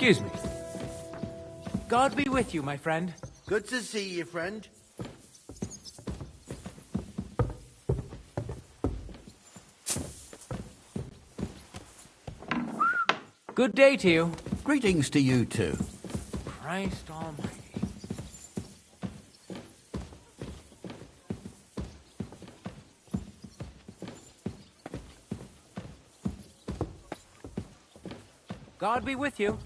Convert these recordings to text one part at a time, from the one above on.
Excuse me. God be with you, my friend. Good to see you, friend. Good day to you. Greetings to you too. Christ almighty. God be with you.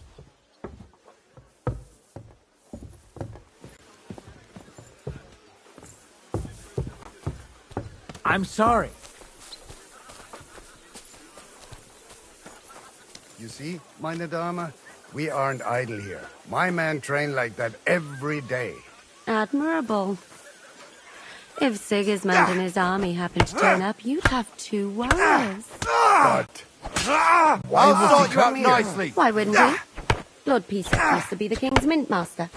I'm sorry. You see, meine Dame, we aren't idle here. My men train like that every day. Admirable. If Sigismund and his army happened to turn up, you'd have 2 warriors. But why I'll would sort he you out come here? nicely. Why wouldn't he? Lord Peacock used to be the king's mint master.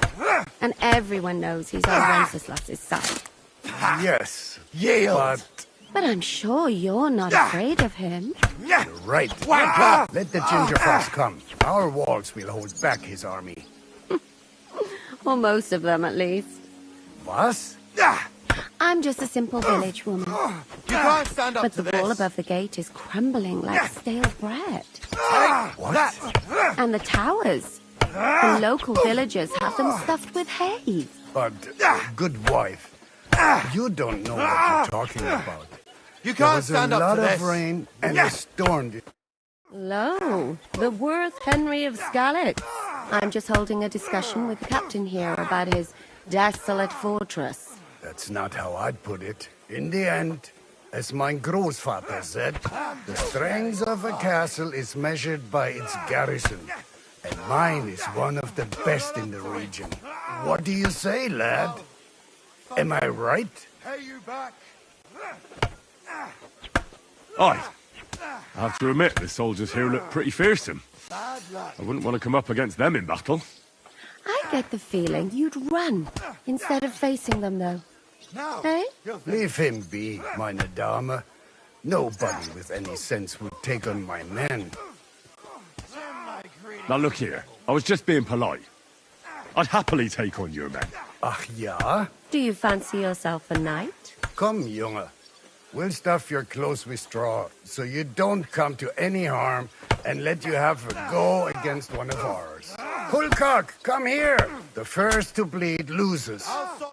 And everyone knows he's on Wenceslas's side. Yes, Yield. But I'm sure you're not afraid of him. you're right. Wanker. Let the ginger fox come. Our walls will hold back his army. Or most of them, at least. Was? I'm just a simple village woman. You can't stand up But to the this. wall above the gate is crumbling like stale bread. What? That. And the towers. The local villagers have them stuffed with hay. But, good wife, you don't know what you're talking about. You There can't was a stand up lot to of this. rain and a storm. Lo, the Worth Henry of Scarlet. I'm just holding a discussion with the captain here about his desolate fortress. That's not how I'd put it. In the end, as mein Großvater said, the strength of a castle is measured by its garrison. And mine is one of the best in the region. What do you say, lad? Am I right? Pay you back. Aye. I have to admit, the soldiers here look pretty fearsome. Bad luck. I wouldn't want to come up against them in battle. I get the feeling you'd run instead of facing them, though. Now. Hey? Leave him be, meine Dame. Nobody with any sense would take on my men. Now look here, I was just being polite. I'd happily take on your men. Ach ja? Do you fancy yourself a knight? Come, Junge. We'll stuff your clothes with straw, so you don't come to any harm, and let you have a go against one of ours. Hulkak, come here! The first to bleed loses. I'll sort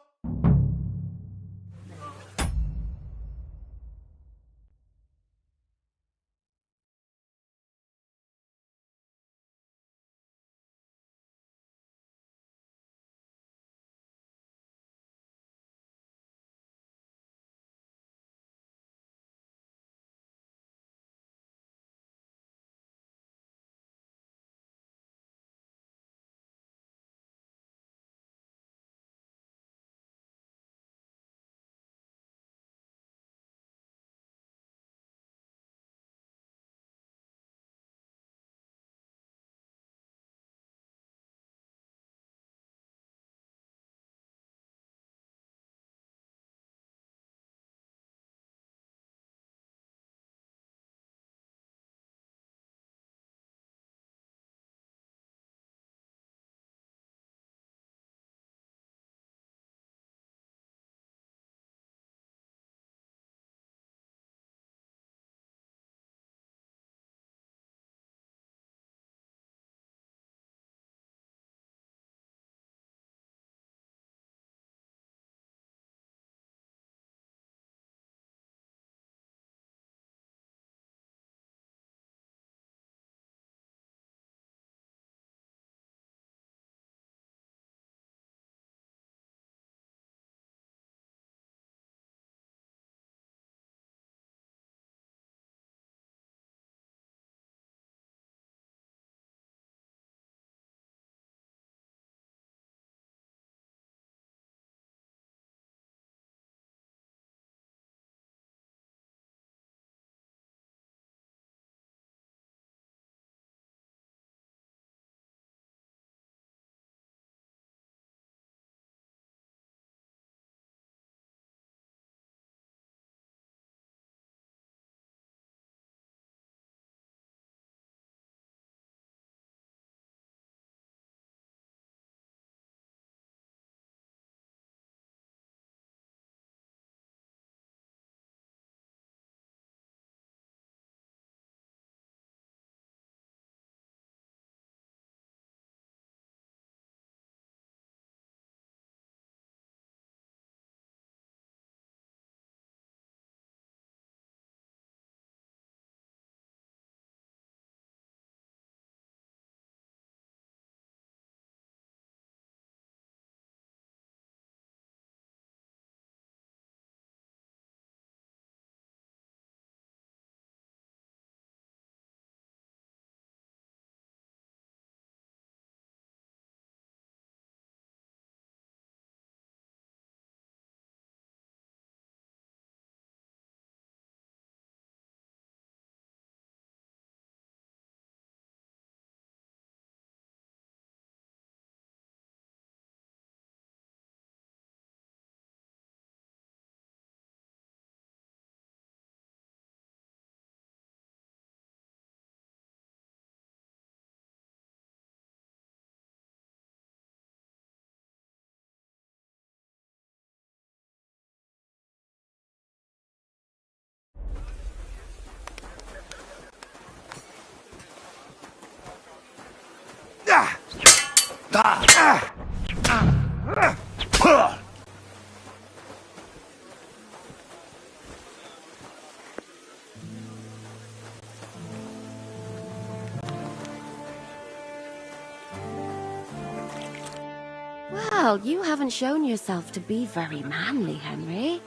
Well, you haven't shown yourself to be very manly, Henry.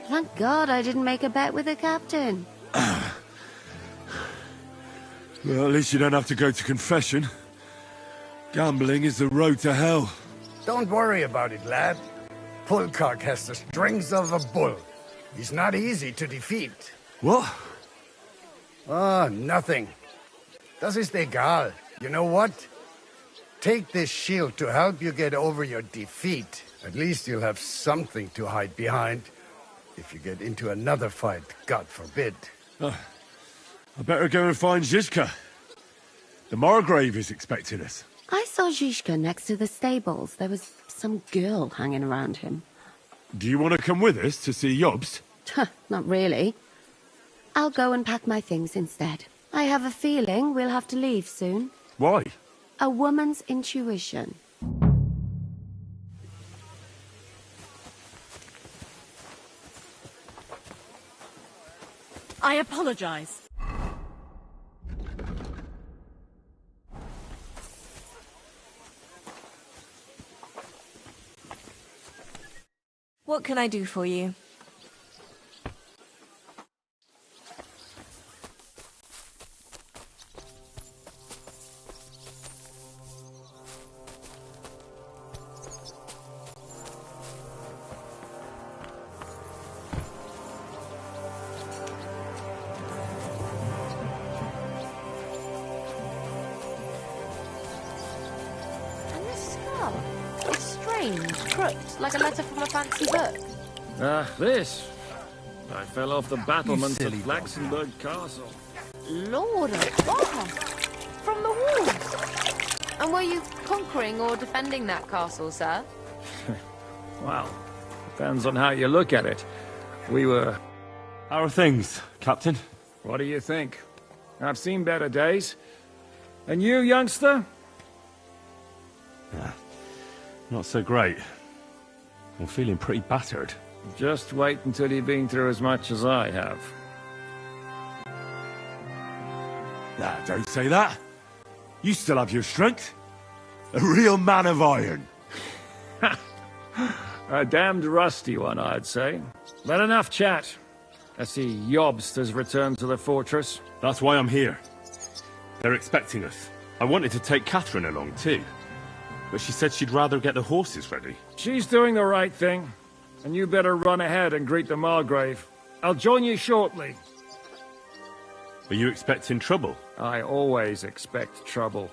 Thank God I didn't make a bet with the captain. Well, at least you don't have to go to confession. Gambling is the road to hell. Don't worry about it, lad. Pulcock has the strength of a bull. He's not easy to defeat. What? Ah, nothing. Das ist egal. You know what? Take this shield to help you get over your defeat. At least you'll have something to hide behind. If you get into another fight, God forbid. I better go and find Zizka. The Margrave is expecting us. I saw Zizka next to the stables. There was some girl hanging around him. Do you want to come with us to see Jobst? Not really. I'll go and pack my things instead. I have a feeling we'll have to leave soon. Why? A woman's intuition. I apologize. What can I do for you? And this skull. It's strange, crooked, like a letter from a fancy book. This. I fell off the battlements of Laxenburg Castle. Lord of God! From the walls! And were you conquering or defending that castle, sir? Well, depends on how you look at it. We were... How are things, Captain? What do you think? I've seen better days. And you, youngster? Not so great. I'm feeling pretty battered. Just wait until you've been through as much as I have. Nah, don't say that. You still have your strength. A real man of iron. A damned rusty one, I'd say. But enough chat. I see Jobst has returned to the fortress. That's why I'm here. They're expecting us. I wanted to take Catherine along too, but she said she'd rather get the horses ready. She's doing the right thing. And you better run ahead and greet the Margrave. I'll join you shortly. Are you expecting trouble? I always expect trouble.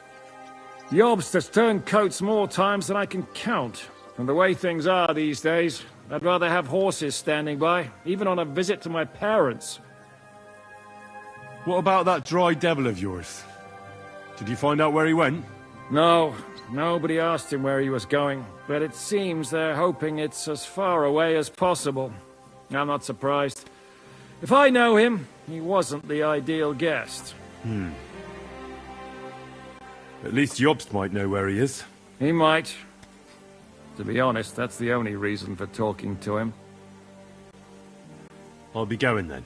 Jobst has turned coats more times than I can count. And the way things are these days, I'd rather have horses standing by, even on a visit to my parents. What about that dry devil of yours? Did you find out where he went? No, nobody asked him where he was going, but it seems they're hoping it's as far away as possible. I'm not surprised. If I know him, he wasn't the ideal guest. At least Jobst might know where he is. He might. To be honest, that's the only reason for talking to him. I'll be going then.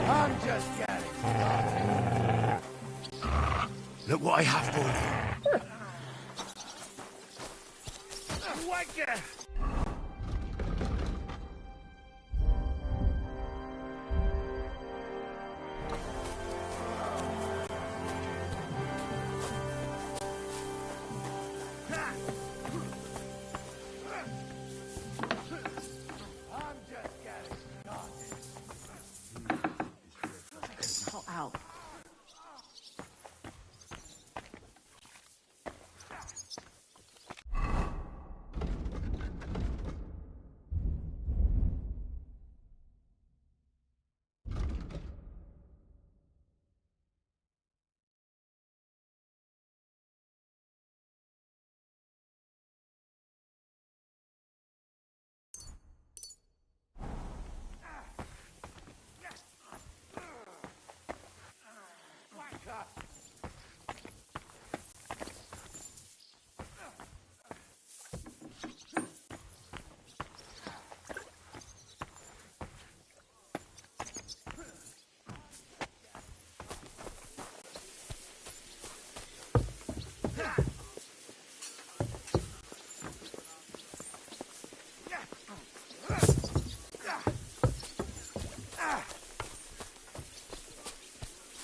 I'm just getting started. Look what I have for you. Wanker!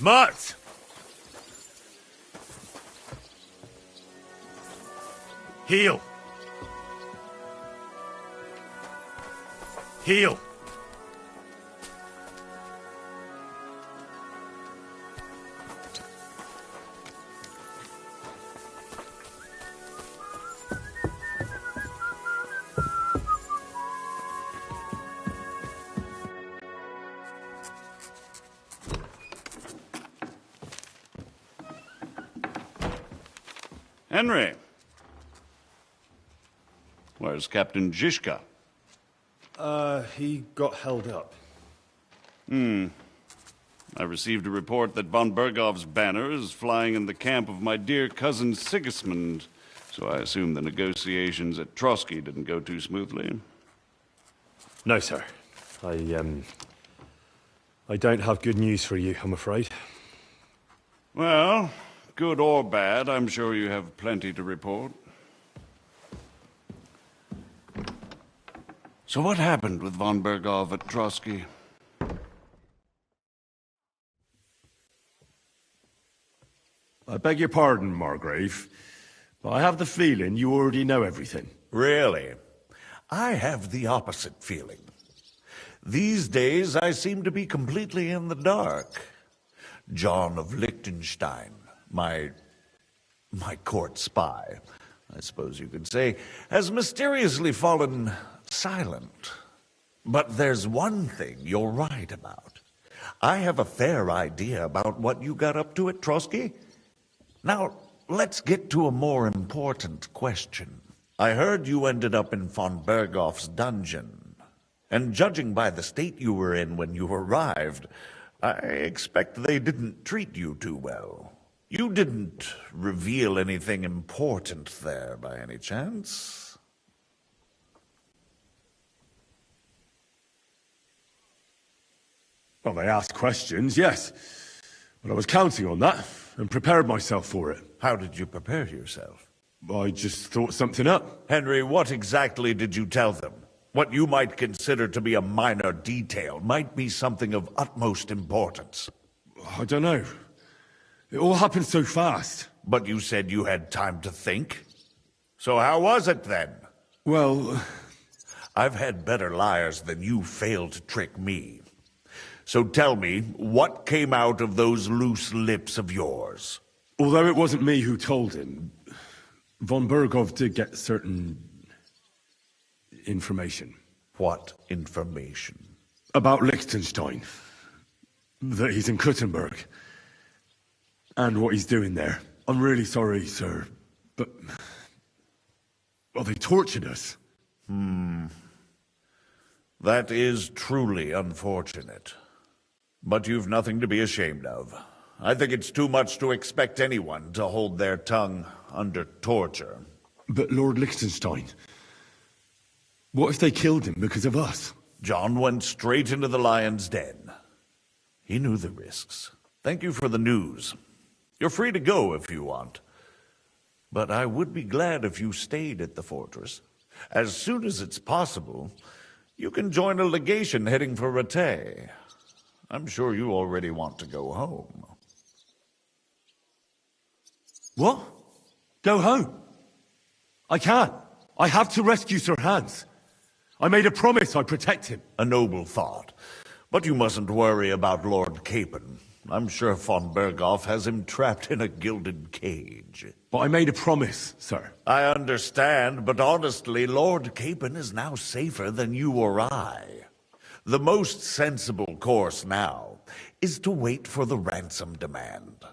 Smart! Heal! Heal! Henry. Where's Captain Zizka? He got held up. I received a report that von Bergov's banner is flying in the camp of my dear cousin Sigismund, so I assume the negotiations at Trotsky didn't go too smoothly. No, sir. I don't have good news for you, I'm afraid. Well, good or bad, I'm sure you have plenty to report. So what happened with von Bergov at Trotsky? I beg your pardon, Margrave, but I have the feeling you already know everything. Really? I have the opposite feeling. These days, I seem to be completely in the dark. John of Liechtenstein, my court spy, I suppose you could say, has mysteriously fallen silent. But there's one thing you're right about. I have a fair idea about what you got up to at Trotsky. Now, let's get to a more important question. I heard you ended up in von Bergov's dungeon. And judging by the state you were in when you arrived, I expect they didn't treat you too well. You didn't reveal anything important there by any chance? Well, they asked questions, yes. But I was counting on that, and prepared myself for it. How did you prepare yourself? I just thought something up. Henry, what exactly did you tell them? What you might consider to be a minor detail might be something of utmost importance. I don't know. It all happened so fast. But you said you had time to think. So how was it then? Well, I've had better liars than you fail to trick me. So tell me, what came out of those loose lips of yours? although it wasn't me who told him, von Bergov did get certain information. What information? About Liechtenstein. That he's in Kuttenberg. And what he's doing there. I'm really sorry, sir, but... well, they tortured us. That is truly unfortunate. But you've nothing to be ashamed of. I think it's too much to expect anyone to hold their tongue under torture. But Lord Liechtenstein... what if they killed him because of us? John went straight into the lion's den. He knew the risks. Thank you for the news. You're free to go if you want. But I would be glad if you stayed at the fortress. As soon as it's possible, you can join a legation heading for Rattay. I'm sure you already want to go home. What? Go home? I can't. I have to rescue Sir Hans. I made a promise I'd protect him. A noble thought. But you mustn't worry about Lord Capon. I'm sure von Bergov has him trapped in a gilded cage. But I made a promise, sir. I understand, but honestly, Lord Capon is now safer than you or I. The most sensible course now is to wait for the ransom demand.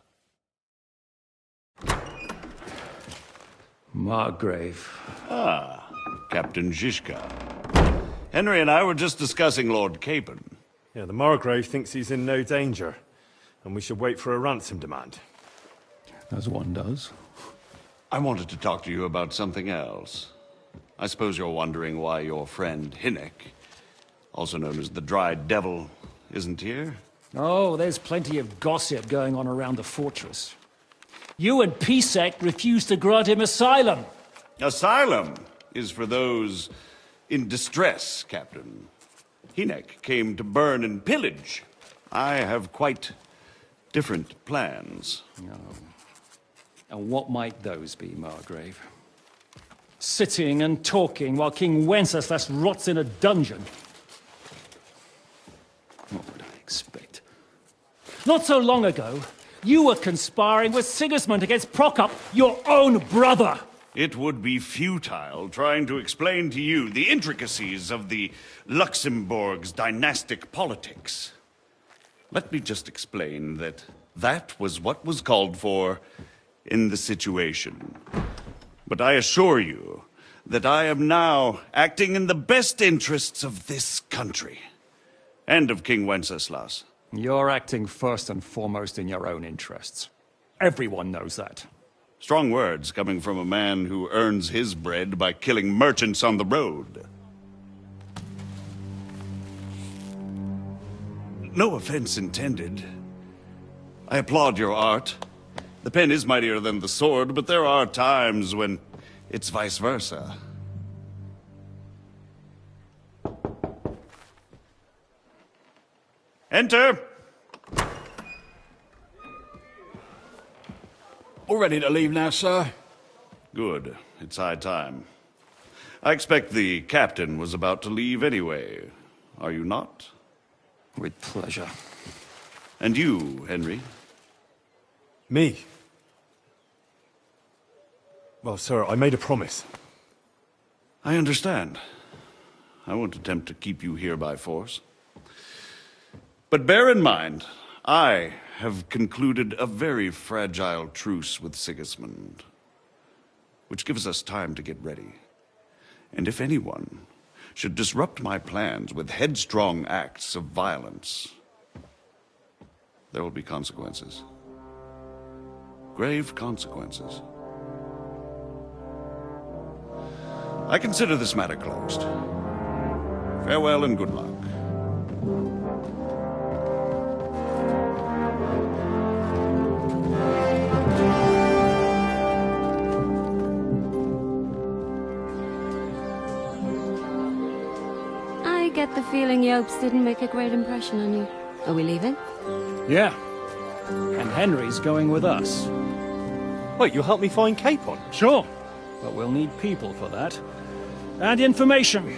Margrave. Ah, Captain Zizka. Henry and I were just discussing Lord Capon. Yeah, the Margrave thinks he's in no danger, and we should wait for a ransom demand. As one does. I wanted to talk to you about something else. I suppose you're wondering why your friend Hinnek, also known as the Dried Devil, isn't here? Oh, there's plenty of gossip going on around the fortress. You and Pisek refused to grant him asylum. Asylum is for those in distress, Captain. Hinnek came to burn and pillage. I have quite different plans. Oh. And what might those be, Margrave? Sitting and talking while King Wenceslas rots in a dungeon. What would I expect? Not so long ago, you were conspiring with Sigismund against Prokop, your own brother! It would be futile trying to explain to you the intricacies of the Luxembourg's dynastic politics. Let me just explain that that was what was called for in the situation. But I assure you that I am now acting in the best interests of this country and of King Wenceslas. You're acting first and foremost in your own interests. Everyone knows that. Strong words coming from a man who earns his bread by killing merchants on the road. No offense intended. I applaud your art. The pen is mightier than the sword, but there are times when it's vice versa. Enter! All ready to leave now, sir? Good. It's high time. I expect the captain was about to leave anyway. Are you not? With pleasure. And you, Henry? Me? Well, sir, I made a promise. I understand. I won't attempt to keep you here by force. But bear in mind, I have concluded a very fragile truce with Sigismund, which gives us time to get ready. And if anyone should disrupt my plans with headstrong acts of violence, there will be consequences. Grave consequences. I consider this matter closed. Farewell and good luck. I get the feeling Yopes didn't make a great impression on you. Are we leaving? Yeah. And Henry's going with us. Wait, you'll help me find Capon? Sure. But we'll need people for that. And information.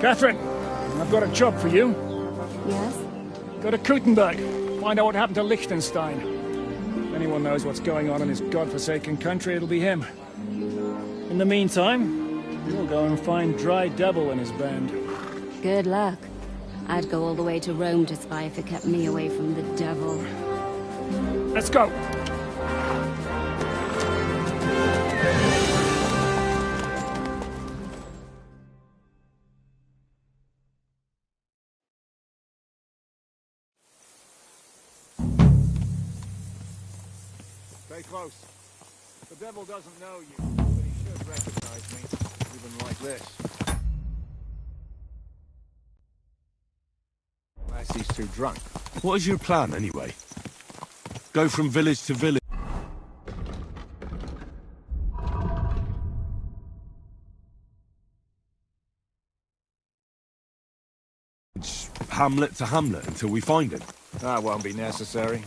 Catherine, I've got a job for you. Yes? Go to Kuttenberg. Find out what happened to Liechtenstein. If anyone knows what's going on in his godforsaken country, it'll be him. In the meantime, you'll go and find Dry Devil and his band. Good luck. I'd go all the way to Rome to spy if it kept me away from the devil. Let's go! Stay close. The devil doesn't know you, but he should recognize me, even like this. Unless he's too drunk. What is your plan, anyway? Go from village to village? Hamlet to hamlet until we find him? That won't be necessary.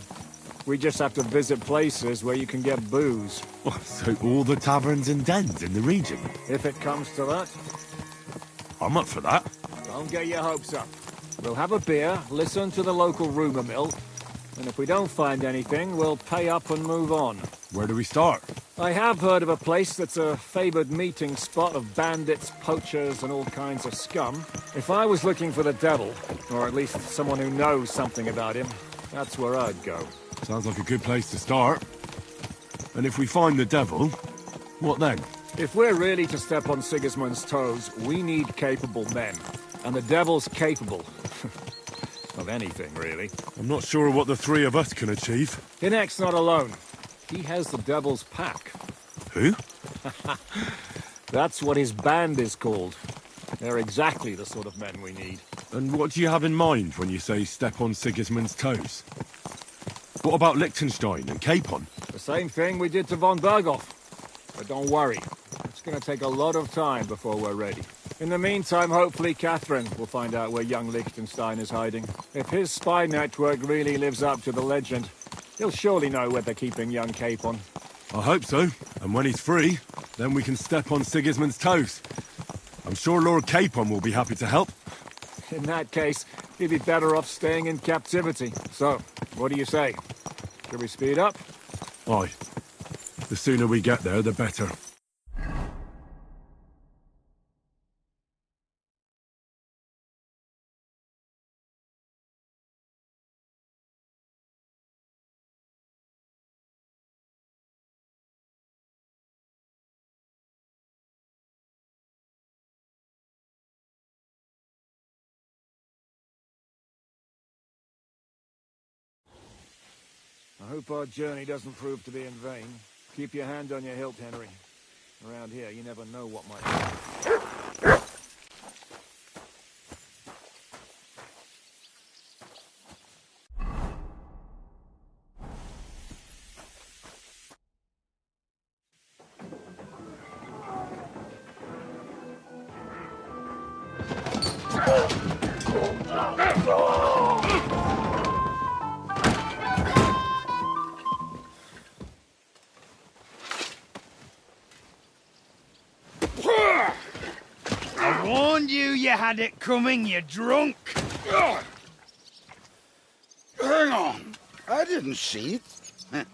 We just have to visit places where you can get booze. Oh, so all the taverns and dens in the region? If it comes to that. I'm up for that. Don't get your hopes up. We'll have a beer, listen to the local rumour mill, and if we don't find anything, we'll pay up and move on. Where do we start? I have heard of a place that's a favoured meeting spot of bandits, poachers, and all kinds of scum. If I was looking for the devil, or at least someone who knows something about him, that's where I'd go. Sounds like a good place to start. And if we find the devil, what then? If we're really to step on Sigismund's toes, we need capable men. And the devil's capable. Of anything, really. I'm not sure what the three of us can achieve. Hinek's not alone. He has the devil's pack. Who? That's what his band is called. They're exactly the sort of men we need. And what do you have in mind when you say step on Sigismund's toes? What about Liechtenstein and Capon? The same thing we did to von Berghoff. But don't worry. It's gonna take a lot of time before we're ready. In the meantime, hopefully Catherine will find out where young Liechtenstein is hiding. If his spy network really lives up to the legend, he'll surely know where they're keeping young Capon. I hope so. And when he's free, then we can step on Sigismund's toes. I'm sure Lord Capon will be happy to help. In that case, he'd be better off staying in captivity. So, what do you say? Should we speed up? Aye. The sooner we get there, the better. I hope our journey doesn't prove to be in vain. Keep your hand on your hilt, Henry. Around here, you never know what might happen. I warned you you had it coming, you drunk. Hang on. I didn't see it.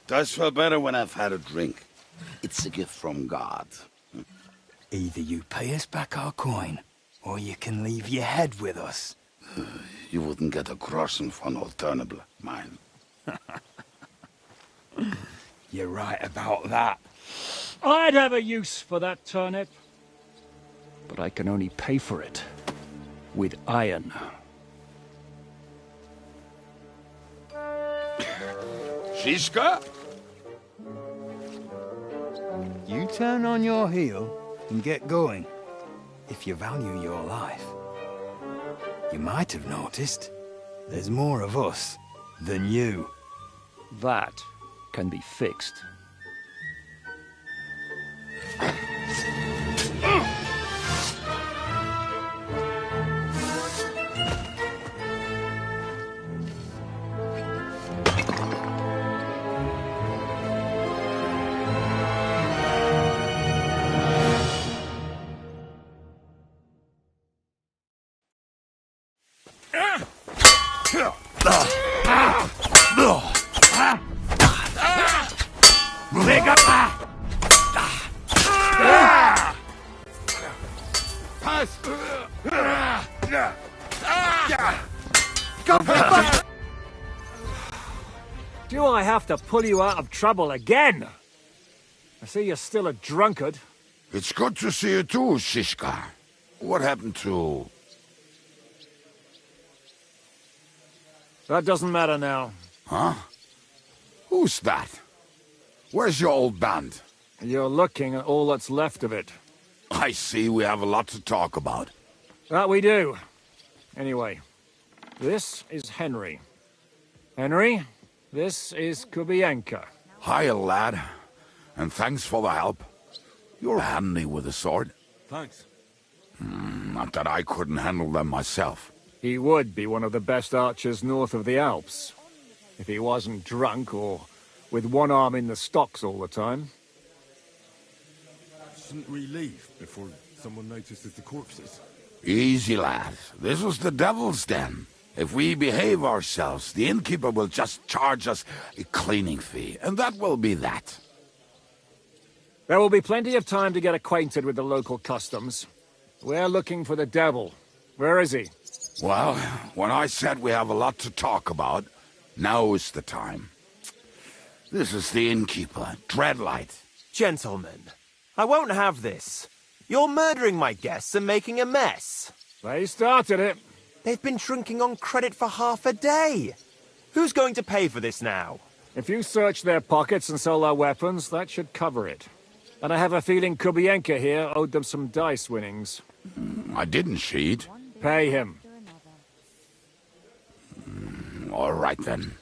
Does feel better when I've had a drink. It's a gift from God. Either you pay us back our coin, or you can leave your head with us. You wouldn't get a groschen for an alternative, mine. You're right about that. I'd have a use for that turnip. But I can only pay for it with iron. Shiska? You turn on your heel and get going. If you value your life. You might have noticed there's more of us than you. That can be fixed. Do I have to pull you out of trouble again? I see you're still a drunkard. It's good to see you too, Shiska. What happened to... That doesn't matter now. Huh? Who's that? Where's your old band? You're looking at all that's left of it. I see we have a lot to talk about. That we do. Anyway, this is Henry. Henry, this is Kubienka. Hiya, lad. And thanks for the help. You're handy with a sword. Thanks. Not that I couldn't handle them myself. He would be one of the best archers north of the Alps. If he wasn't drunk or with one arm in the stocks all the time. Shouldn't we leave before someone notices the corpses? Easy, lad. This was the devil's den. If we behave ourselves, the innkeeper will just charge us a cleaning fee, and that will be that. There will be plenty of time to get acquainted with the local customs. We're looking for the devil. Where is he? Well, when I said we have a lot to talk about, now is the time. This is the innkeeper, Dreadlight. Gentlemen, I won't have this. You're murdering my guests and making a mess. They started it. They've been drinking on credit for half a day. Who's going to pay for this now? If you search their pockets and sell their weapons, that should cover it. And I have a feeling Kubienka here owed them some dice winnings. I didn't cheat. Pay him. All right, then.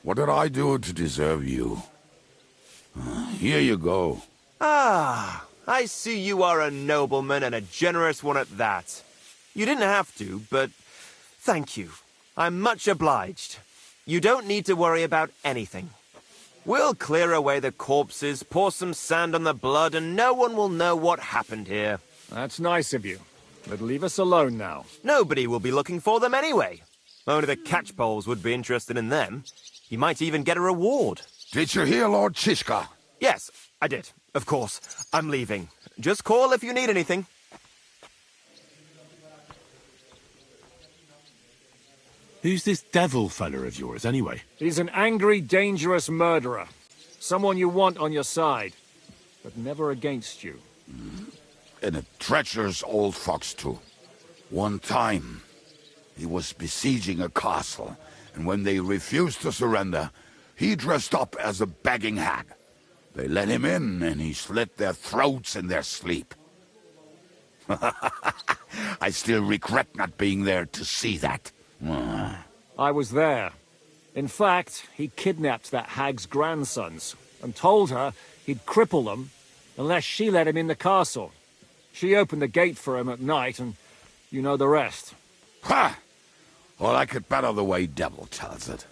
What did I do to deserve you? Here you go. Ah, I see you are a nobleman and a generous one at that. You didn't have to, but thank you. I'm much obliged. You don't need to worry about anything. We'll clear away the corpses, pour some sand on the blood, and no one will know what happened here. That's nice of you. But leave us alone now. Nobody will be looking for them anyway. Only the catchpoles would be interested in them. You might even get a reward. Did you hear Lord Chishka? Yes, I did. Of course. I'm leaving. Just call if you need anything. Who's this devil fella of yours, anyway? He's an angry, dangerous murderer. Someone you want on your side, but never against you. And a treacherous old fox, too. One time, he was besieging a castle, and when they refused to surrender, he dressed up as a begging hag. They let him in, and he slit their throats in their sleep. I still regret not being there to see that. I was there. In fact, he kidnapped that hag's grandsons and told her he'd cripple them unless she let him in the castle. She opened the gate for him at night, and you know the rest. Ha! Well, I could better the way Devil tells it.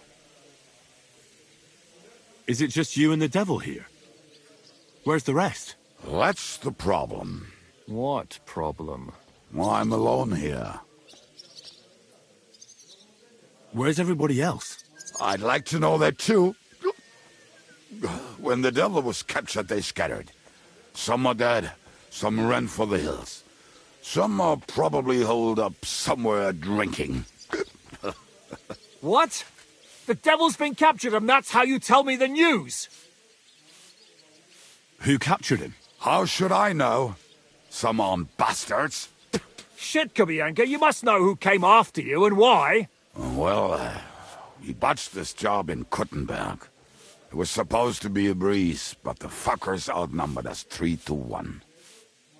Is it just you and the devil here? Where's the rest? That's the problem. What problem? Well, I'm alone here. Where's everybody else? I'd like to know that too. When the devil was captured, they scattered. Some are dead, some ran for the hills. Some are probably holed up somewhere drinking. What? The devil's been captured and that's how you tell me the news? Who captured him? How should I know? Some armed bastards. Shit, Kabianka, you must know who came after you and why. Well, we botched this job in Kuttenberg. It was supposed to be a breeze, but the fuckers outnumbered us 3-1.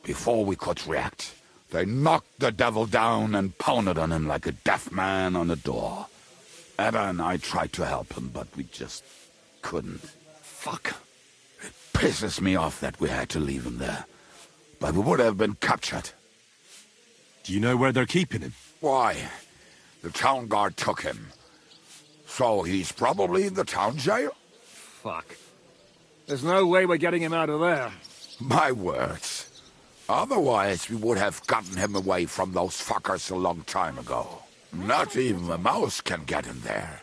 Before we could react, they knocked the devil down and pounded on him like a deaf man on a door. Ada and I tried to help him, but we just couldn't. Fuck. It pisses me off that we had to leave him there. But we would have been captured. Do you know where they're keeping him? Why? The town guard took him. So he's probably in the town jail? Fuck. There's no way we're getting him out of there. My words. Otherwise, we would have gotten him away from those fuckers a long time ago. Not even a mouse can get in there.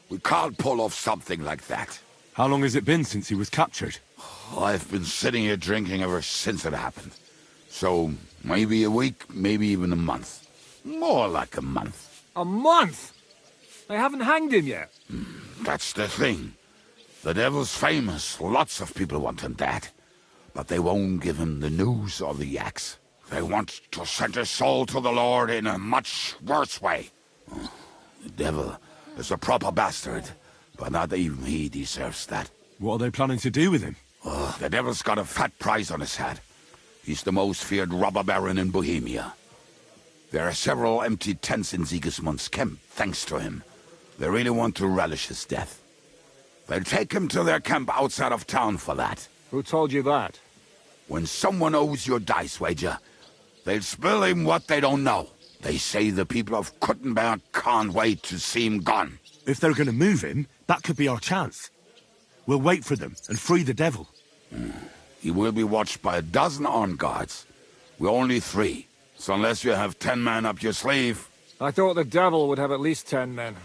We can't pull off something like that. How long has it been since he was captured? I've been sitting here drinking ever since it happened. So, maybe a week, maybe even a month. More like a month. A month? They haven't hanged him yet. That's the thing. The devil's famous. Lots of people want him dead. But they won't give him the news or the axe. They want to send his soul to the Lord in a much worse way. The devil is a proper bastard, but not even he deserves that. What are they planning to do with him? The devil's got a fat price on his head. He's the most feared robber baron in Bohemia. There are several empty tents in Sigismund's camp, thanks to him. They really want to relish his death. They'll take him to their camp outside of town for that. Who told you that? When someone owes you a dice wager, they'll spill him what they don't know. They say the people of Kuttenberg can't wait to see him gone. If they're going to move him, that could be our chance. We'll wait for them and free the devil. He will be watched by a dozen armed guards. We're only 3. So unless you have 10 men up your sleeve... I thought the devil would have at least 10 men.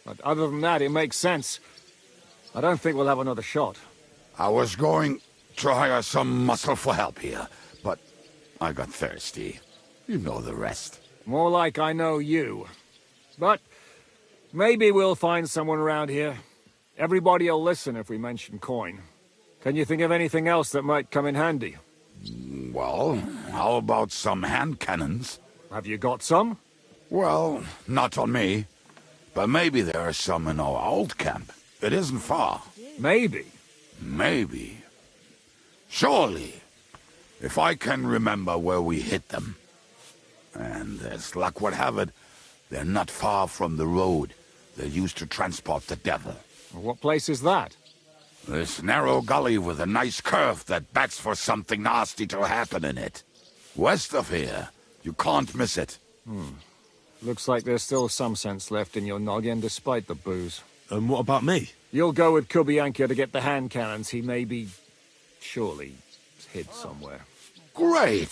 But other than that, it makes sense. I don't think we'll have another shot. I was going to hire some muscle for help here, but I got thirsty. You know the rest. More like I know you. But maybe we'll find someone around here. Everybody'll listen if we mention coin. Can you think of anything else that might come in handy? Well, how about some hand cannons? Have you got some? Well, not on me. But maybe there are some in our old camp. It isn't far. Maybe. Maybe. Surely. If I can remember where we hid them. And as luck would have it, they're not far from the road they used to transport the devil. What place is that? This narrow gully with a nice curve that backs for something nasty to happen in it. West of here. You can't miss it. Looks like there's still some sense left in your noggin despite the booze. And what about me? You'll go with Kubianka to get the hand cannons. He may be... surely hid somewhere. Great.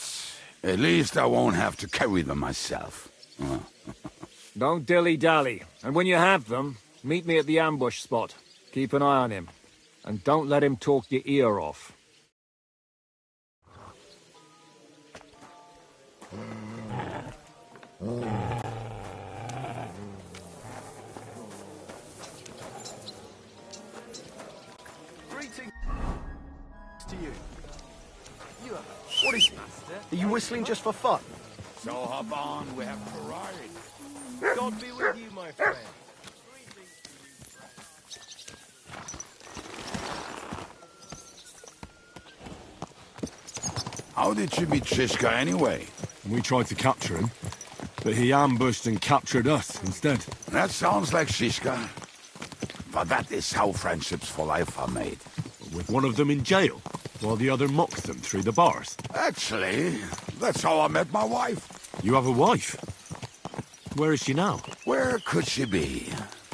At least I won't have to carry them myself. Don't dilly-dally. And when you have them, meet me at the ambush spot. Keep an eye on him. And don't let him talk your ear off. Greetings to you. What is it? Are you whistling just for fun? So hop on, we have to ride. God be with you, my friend. How did you meet Shishka anyway? We tried to capture him, but he ambushed and captured us instead. That sounds like Shishka. But that is how friendships for life are made. With one of them in jail, while the other mocks them through the bars. Actually, that's how I met my wife. You have a wife? Where is she now? Where could she be?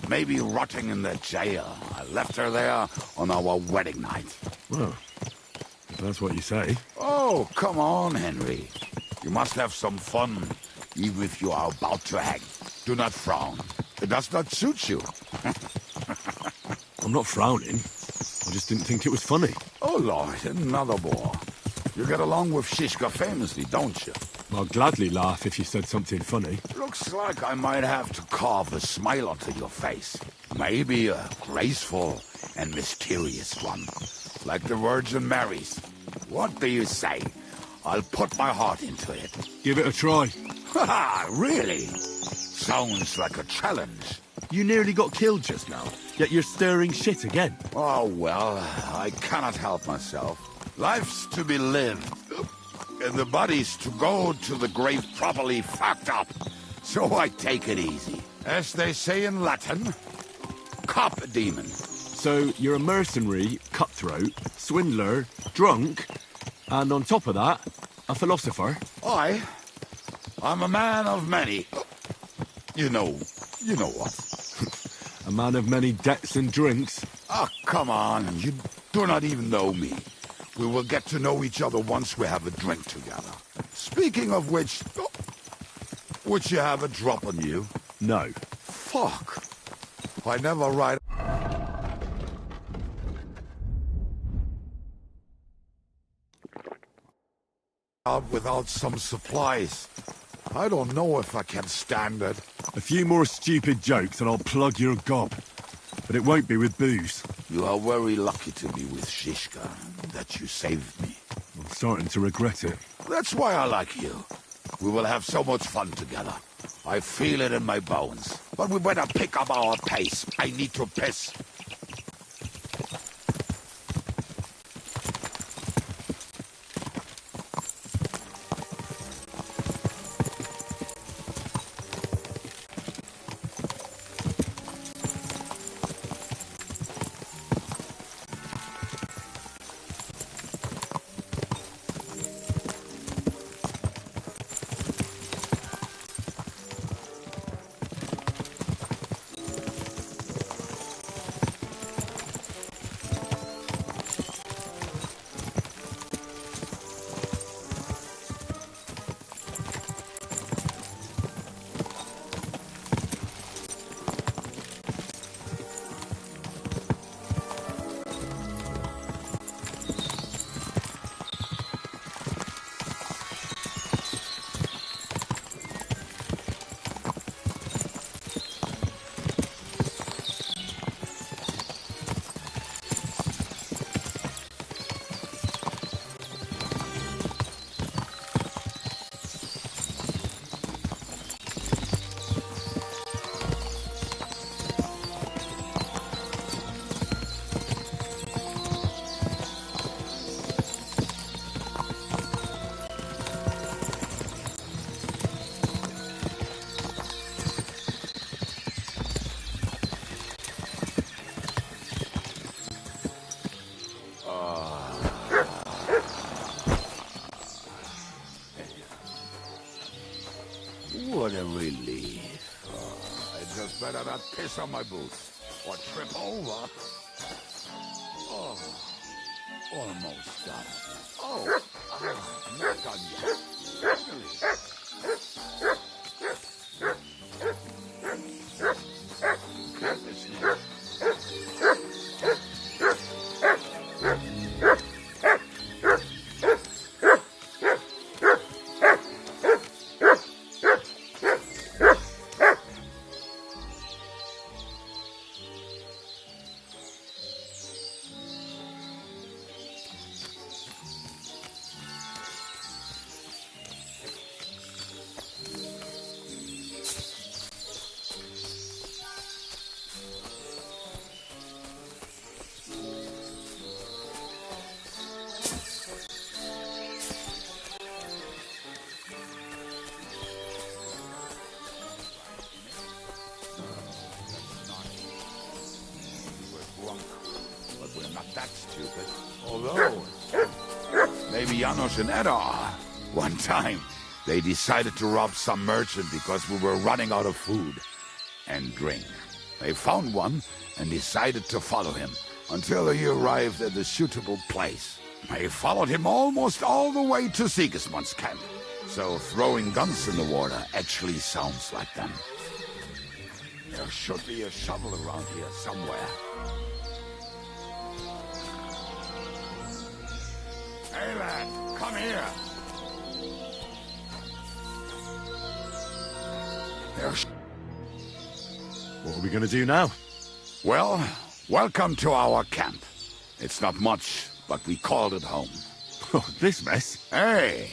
Maybe rotting in the jail. I left her there on our wedding night. Well, if that's what you say. Oh, come on, Henry. You must have some fun, even if you are about to hang. Do not frown. It does not suit you. I'm not frowning. I just didn't think it was funny. Oh, Lord, another bore. You get along with Shishka famously, don't you? I'll gladly laugh if you said something funny. Looks like I might have to carve a smile onto your face. Maybe a graceful and mysterious one. Like the Virgin Mary's. What do you say? I'll put my heart into it. Give it a try. Haha, really? Sounds like a challenge. You nearly got killed just now, yet you're stirring shit again. Oh, well, I cannot help myself. Life's to be lived. And the body's to go to the grave properly fucked up. So I take it easy. As they say in Latin, cop demon. So you're a mercenary, cutthroat, swindler, drunk, and on top of that, a philosopher? I'm a man of many... You know what. A man of many debts and drinks? Ah, come on. You do not even know me. We will get to know each other once we have a drink together. Speaking of which... Would you have a drop on you? No. Fuck. I never ride... out without some supplies. I don't know if I can stand it. A few more stupid jokes and I'll plug your gob. But it won't be with booze. You are very lucky to be with Shishka, that you saved me. I'm starting to regret it. That's why I like you. We will have so much fun together. I feel it in my bones. But we better pick up our pace. I need to piss. What a relief. I just better not piss on my boots or trip over. Oh, almost done. Oh, I'm not done yet. Really? Can't this now? That stupid. Although, maybe Janos and Ed are. One time, they decided to rob some merchant because we were running out of food and drink. They found one and decided to follow him until he arrived at a suitable place. They followed him almost all the way to Sigismund's camp. So throwing guns in the water actually sounds like them. There should be a shovel around here somewhere. Hey, lad, come here. What are we going to do now? Well, welcome to our camp. It's not much, but we called it home. Oh, this mess? Hey,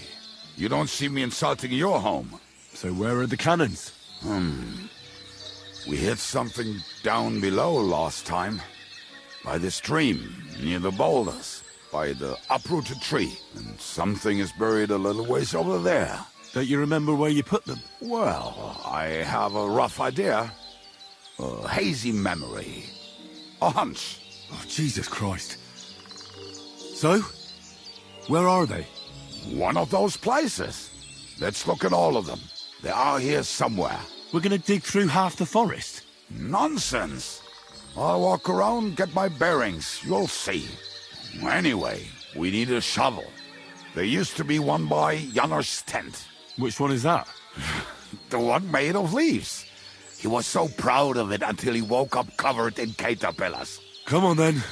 you don't see me insulting your home. So where are the cannons? We hit something down below last time. By the stream, near the boulders. By the uprooted tree, and something is buried a little ways over there. Don't you remember where you put them? Well, I have a rough idea. A hazy memory. A hunch. Oh, Jesus Christ. So? Where are they? One of those places. Let's look at all of them. They are here somewhere. We're gonna dig through half the forest? Nonsense. I'll walk around, get my bearings. You'll see. Anyway, we need a shovel. There used to be one by Janos' tent. Which one is that? The one made of leaves. He was so proud of it until he woke up covered in caterpillars. Come on then.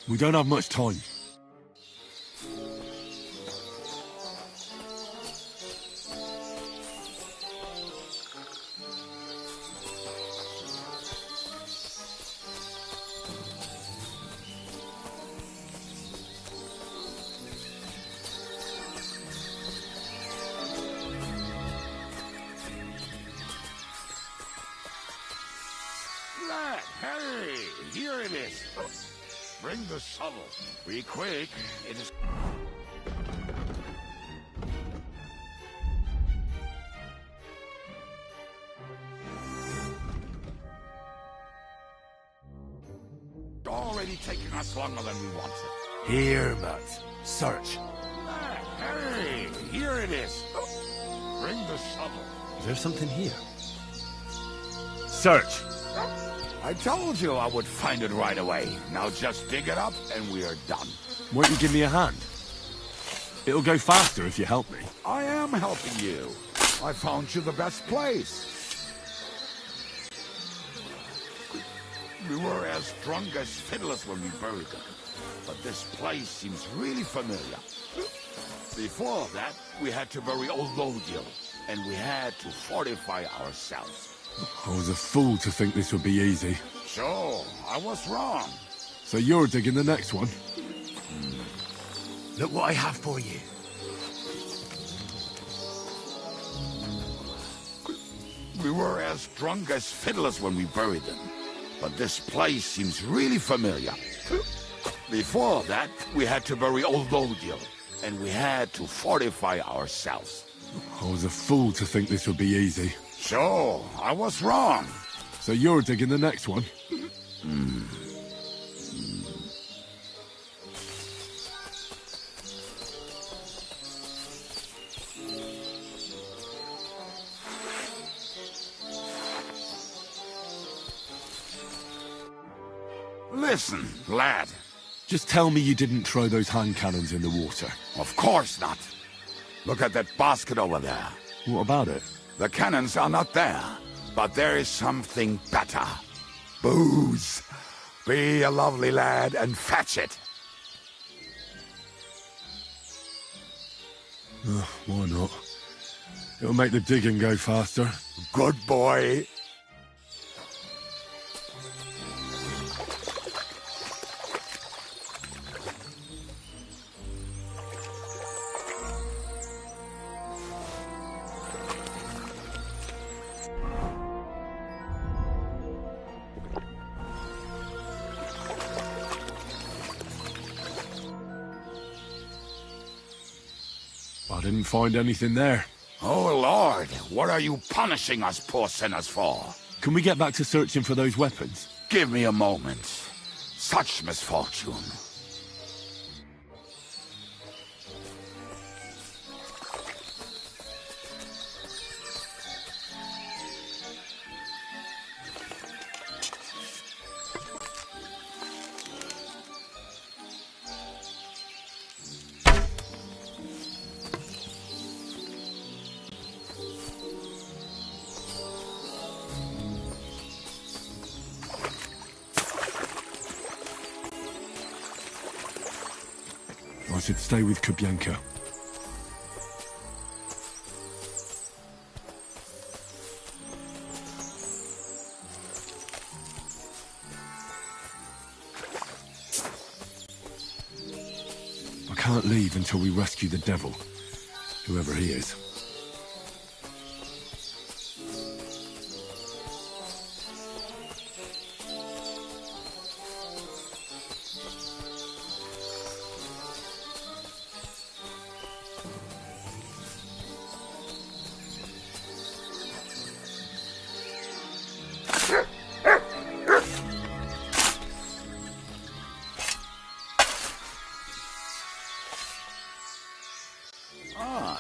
We don't have much time. Lad, hey, here it is. Bring the shovel. Be quick. It is... already taking us longer than we wanted. Here, Matt. Search. Lad, hey, here it is. Bring the shovel. Is there something here? Search. I told you I would find it right away. Now just dig it up and we are done. Won't you give me a hand? It'll go faster if you help me. I am helping you. I found you the best place. We were as drunk as fiddlers when we buried them. But this place seems really familiar. Before that, we had to bury old Lodil, and we had to fortify ourselves. I was a fool to think this would be easy. Sure, I was wrong. So you're digging the next one? Look what I have for you. We were as drunk as fiddlers when we buried them. But this place seems really familiar. Before that, we had to bury old Lodil, and we had to fortify ourselves. I was a fool to think this would be easy. Sure, I was wrong. So you're digging the next one? Listen, lad. Just tell me you didn't throw those hand cannons in the water. Of course not. Look at that basket over there. What about it? The cannons are not there, but there is something better. Booze. Be a lovely lad and fetch it. Why not? It'll make the digging go faster. Good boy. I didn't find anything there. Oh, Lord, what are you punishing us poor sinners for? Can we get back to searching for those weapons? Give me a moment. Such misfortune. I should stay with Kubyanka. I can't leave until we rescue the devil, whoever he is.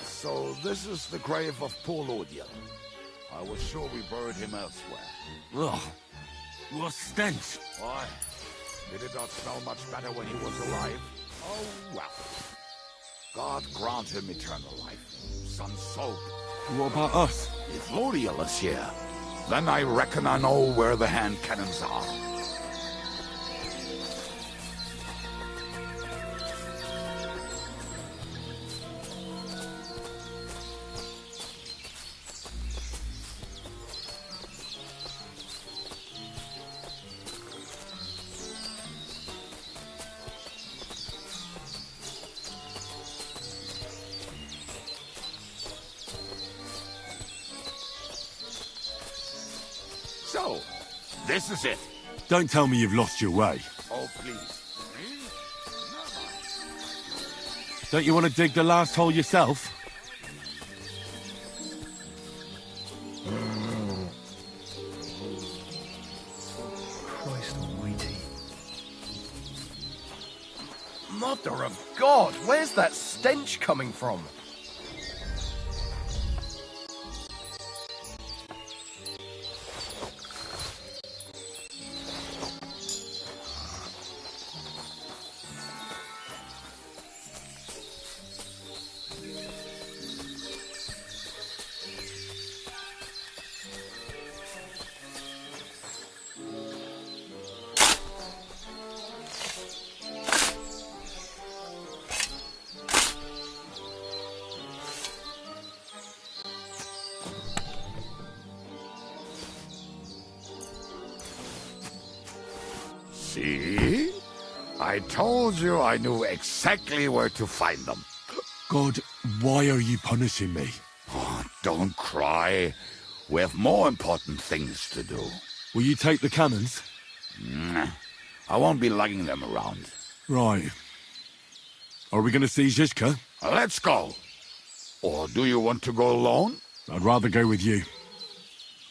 So this is the grave of poor Lodiel. I was sure we buried him elsewhere. Ugh, what stench! Why? Did it not smell much better when he was alive? Oh, well. God grant him eternal life. Some soap. What about us? If Lodiel is here, then I reckon I know where the hand cannons are. So, this is it. Don't tell me you've lost your way. Oh, please. Don't you want to dig the last hole yourself? Christ almighty. Mother of God, where's that stench coming from? See? I told you I knew exactly where to find them. God, why are you punishing me? Oh, don't cry. We have more important things to do. Will you take the cannons? I won't be lugging them around. Right. Are we going to see Zizka? Let's go. Or do you want to go alone? I'd rather go with you.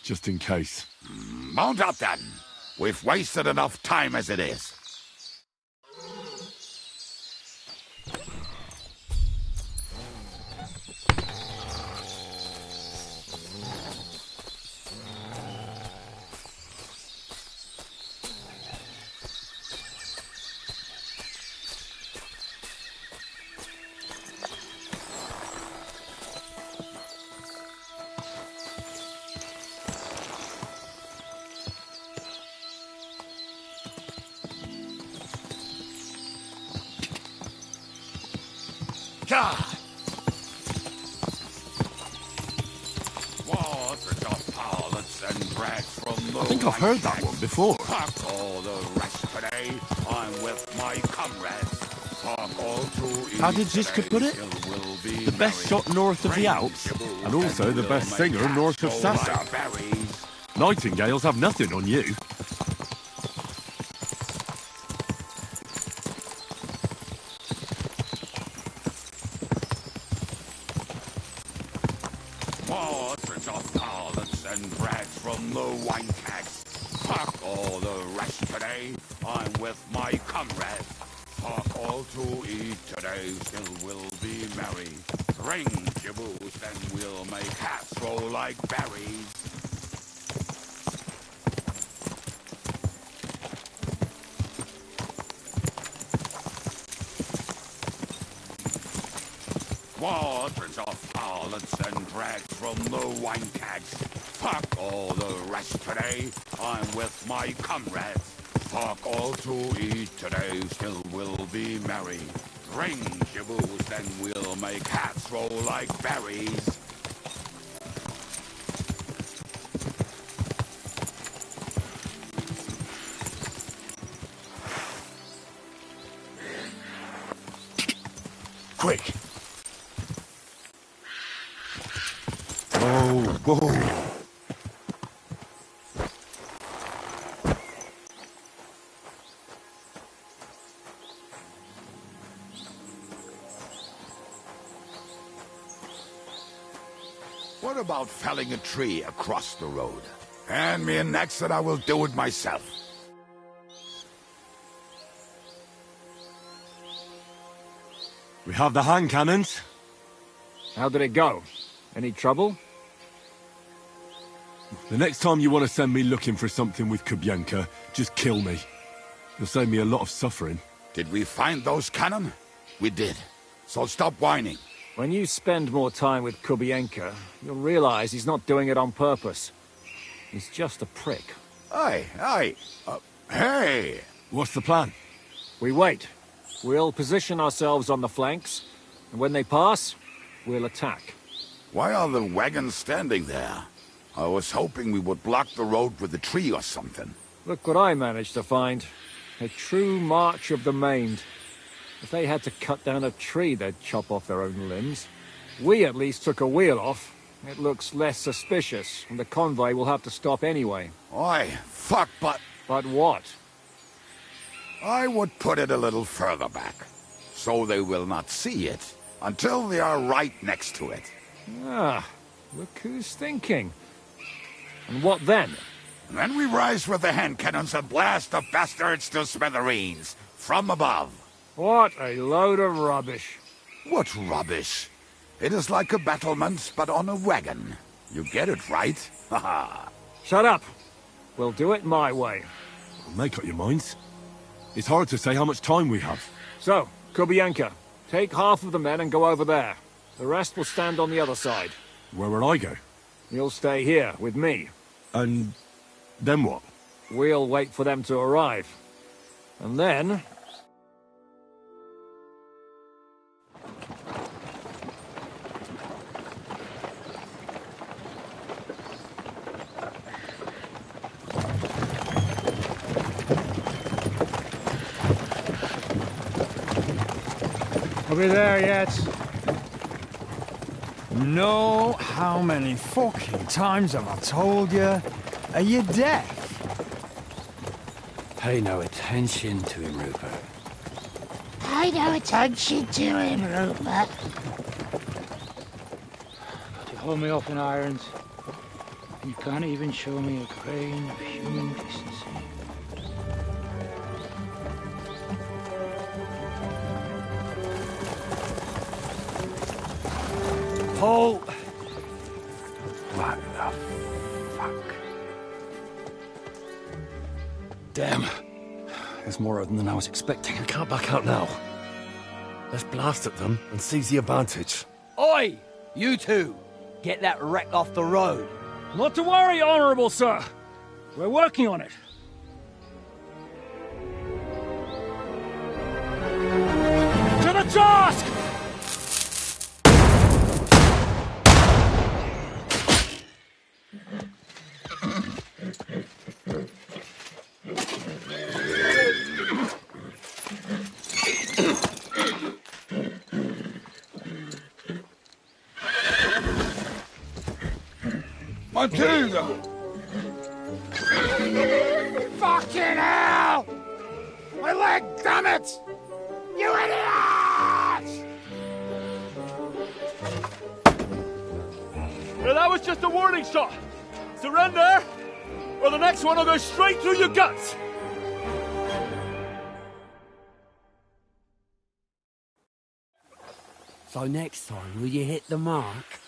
Just in case. Mount up then. We've wasted enough time as it is. and brags from the I think I've heard that one before. Fuck all the rest today. I'm with my comrades. Fuck all to eat. How did Ziska put it? The best shot north of the Alps, and also the best singer north of Sasau. Nightingales have nothing on you. Portraits of harlots and brags from the wine kegs. Fuck all the rest today. I'm with my comrades. Fuck all to eat today. Still we'll be merry. Ring your booze, then we'll make hats roll like berries. Quadrants of harlots and brags from the wine kegs. Fuck all the rest today. I'm with my comrades. Fuck all to eat today. Still we'll be merry. Ring your booze, then we'll make hats roll like berries. Quick! Whoa. What about felling a tree across the road? Hand me an axe and I will do it myself. We have the hand cannons. How did it go? Any trouble? The next time you want to send me looking for something with Kubienka, just kill me. You'll save me a lot of suffering. Did we find those cannon? We did. So stop whining. When you spend more time with Kubienka, you'll realize he's not doing it on purpose. He's just a prick. Hey! What's the plan? We wait. We'll position ourselves on the flanks, and when they pass, we'll attack. Why are the wagons standing there? I was hoping we would block the road with a tree or something. Look what I managed to find. A true march of the maimed. If they had to cut down a tree, they'd chop off their own limbs. We at least took a wheel off. It looks less suspicious, and the convoy will have to stop anyway. Oi, fuck, but... But what? I would put it a little further back, so they will not see it until they are right next to it. Ah, look who's thinking. And what then? Then we rise with the hand cannons and blast the bastards to smithereens, from above. What a load of rubbish. What rubbish? It is like a battlement, but on a wagon. You get it, right? Haha. Shut up. We'll do it my way. Make up your minds. It's hard to say how much time we have. So, Kubienka, take half of the men and go over there. The rest will stand on the other side. Where will I go? You'll stay here with me. And then what? We'll wait for them to arrive. And then... Are we there yet? No, how many fucking times have I told you? Are you deaf? Pay no attention to him, Rupert. Pay no attention to him, Rupert. You hold me up in irons. You can't even show me a grain of human decency. Paul! What the fuck? Damn. There's more of them than I was expecting. We can't back out now. Let's blast at them and seize the advantage. Oi! You two! Get that wreck off the road. Not to worry, Honourable Sir. We're working on it. To the task! Matilda! Fucking hell! My leg, damn it! You idiots! Well, that was just a warning shot. Surrender, or the next one will go straight through your guts. So next time, will you hit the mark?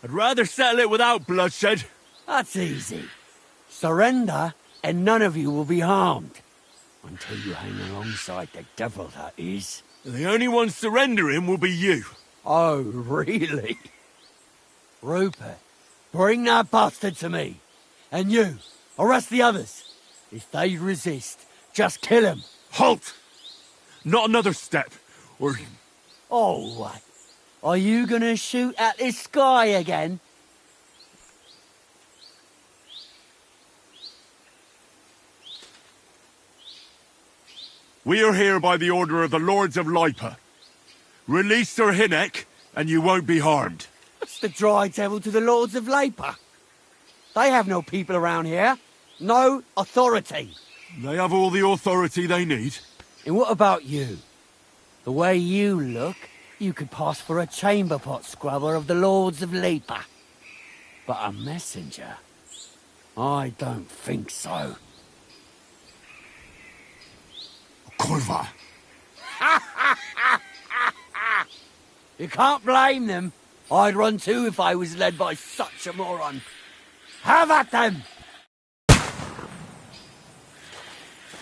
I'd rather settle it without bloodshed. That's easy. Surrender, and none of you will be harmed. Until you hang alongside the devil, that is. The only one surrendering will be you. Oh, really? Rupert, bring that bastard to me. And you, arrest the others. If they resist, just kill them. Halt! Not another step, or... Oh, what? Are you gonna shoot at this sky again? We are here by the order of the Lords of Lipa. Release Sir Hinnek, and you won't be harmed. What's the dry devil to the Lords of Lipa? They have no people around here. No authority. They have all the authority they need. And what about you? The way you look, you could pass for a chamber pot scrubber of the Lords of Lipa. But a messenger? I don't think so. Kurva! You can't blame them. I'd run too if I was led by such a moron. Have at them!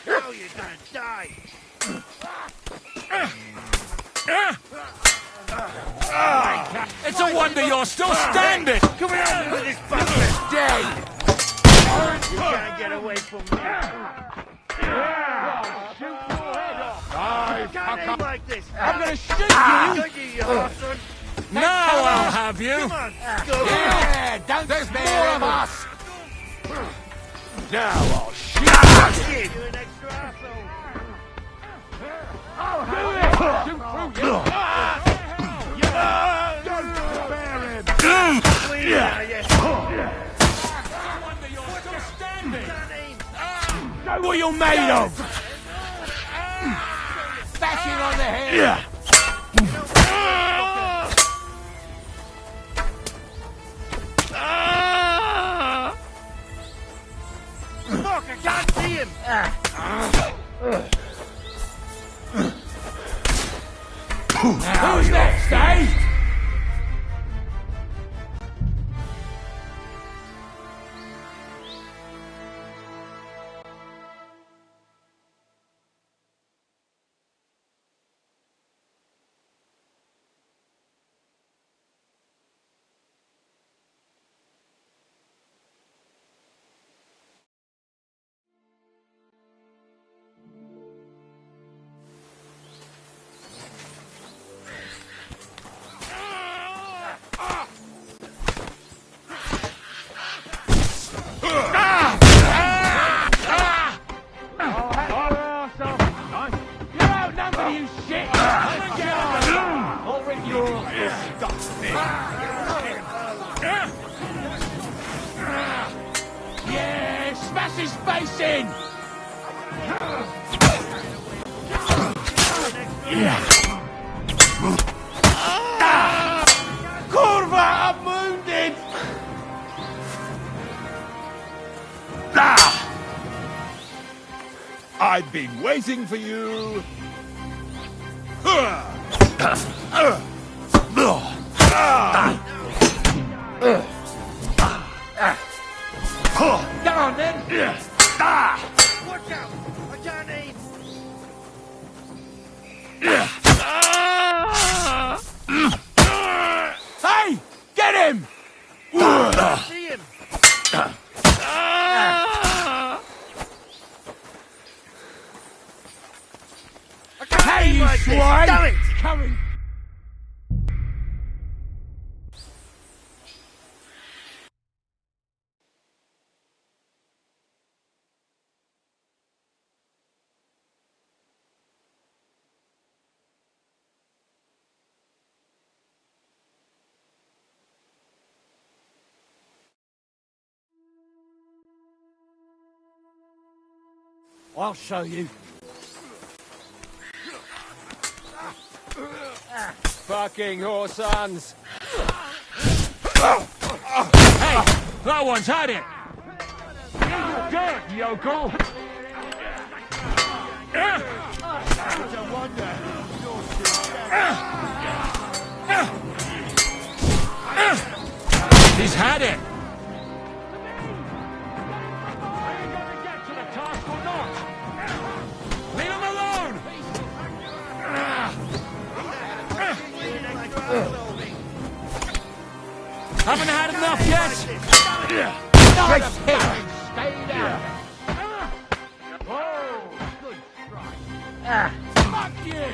Now you're gonna die! It's a wonder you're still standing! Come here with this bastard dead! You can't get away from me! Shoot your head off! You can't aim like this! I'm gonna shoot you! Don't you bastard! Now I'll have you! Come on, go! Yeah, don't There's spare more him. of us! Now I'll shoot you! An extra asshole! I'll have Shoot through you! Don't spare him! Clean now, yes! No wonder you're still standing! Know what you're made of! Bashing on the head! Fuck, I can't see him! Who's next, eh? Yeah, smash his face in! Kurva, I'm wounded! I've been waiting for you. Come on, then! Watch out! I can't aim! Hey! Get him! See him! I can't aim like this! Damn it! Coming! I'll show you. Fucking horsons! Hey! That one's had it! Good, yokel! It's a wonder you're still standing. He's had it! Leave him alone! Haven't had enough yet? Nice hit! Stay down. Whoa! Good strike. Fuck you!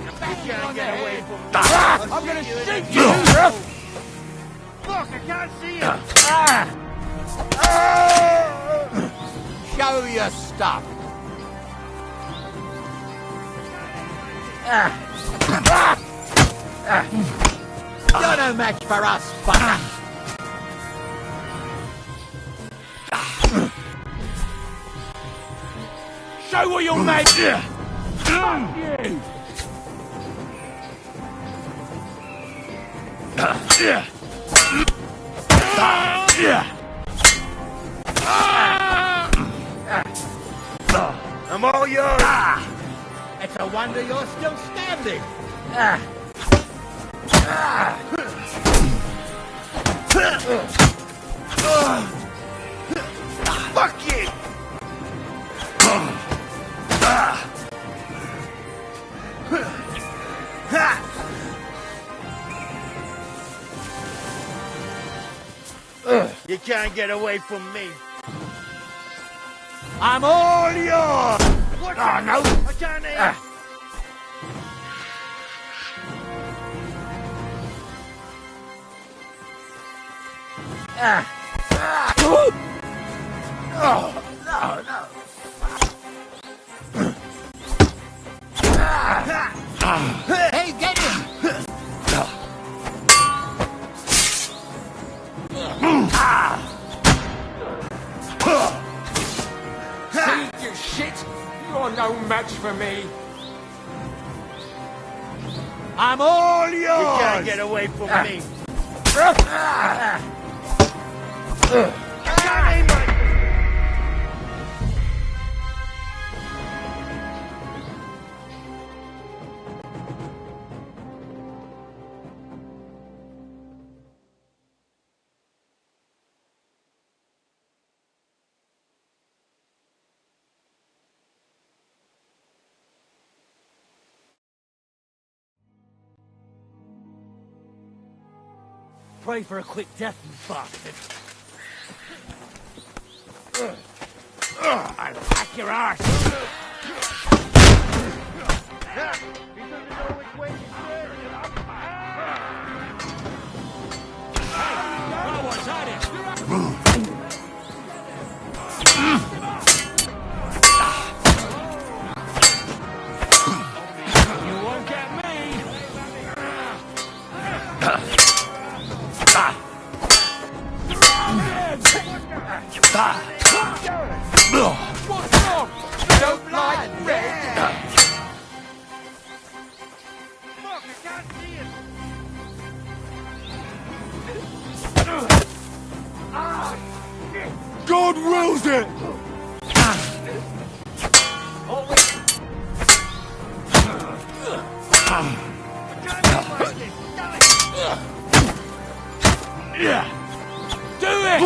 You can't get away from me. I'm gonna shoot you! Look, I can't see him. Show your stuff. You're no match for us, fucker. Show what you're made! Fuck you! I'm all yours. It's a wonder you're still standing. Fuck you. You can't get away from me. I'm all yours. What? Oh, no. I can't aim. Oh, no, no. Hey, get him! See, you shit! You're no match for me! I'm all yours! You can't get away from me. I can't aim right. Pray for a quick death, you bastard. I'll hack your arse. He doesn't know which way he's turning. No one's had it! You won't get me! What's wrong? You don't like red? Look, I can't see him. God wills it! Do it!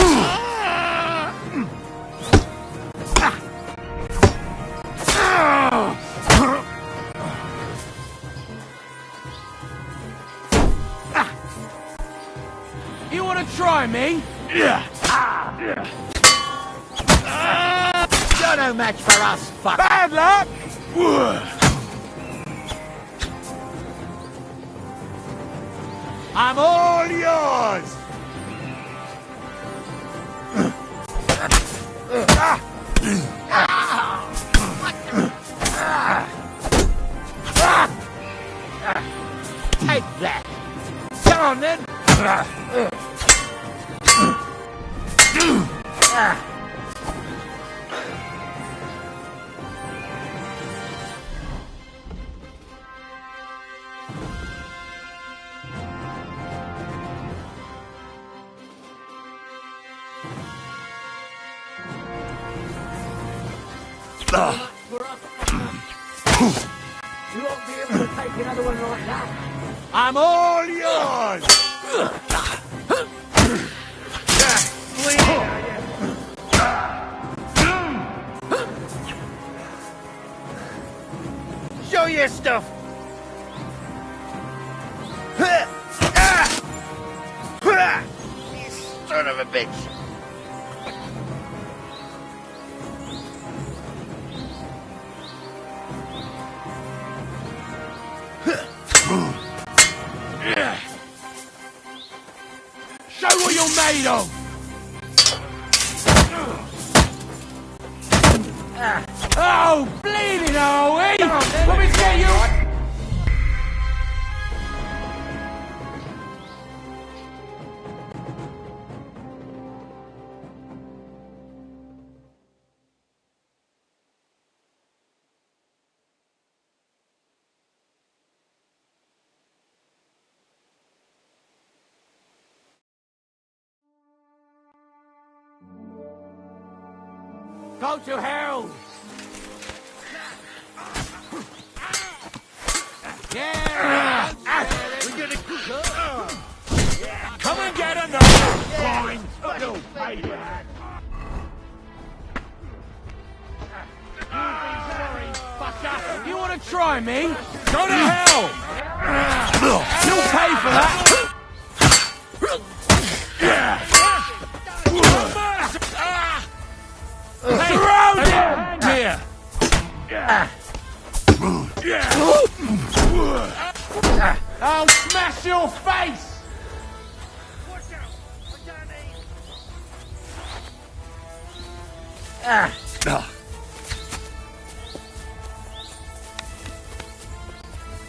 You want to try me? You're no match for us, fucker. Bad luck! I'm all yours! Take that! Come on then! You won't be able to take another one like that. I'm all yours! Show your stuff! You son of a bitch! Show what you're made of! Oh, bleeding, are we? Let me get you! Go to hell! Yeah! We're gonna come and get another! Fine! You'll pay for that! Fucker! You wanna try me? Go to hell! You'll pay for that! Surround him! Here! I'll smash your face!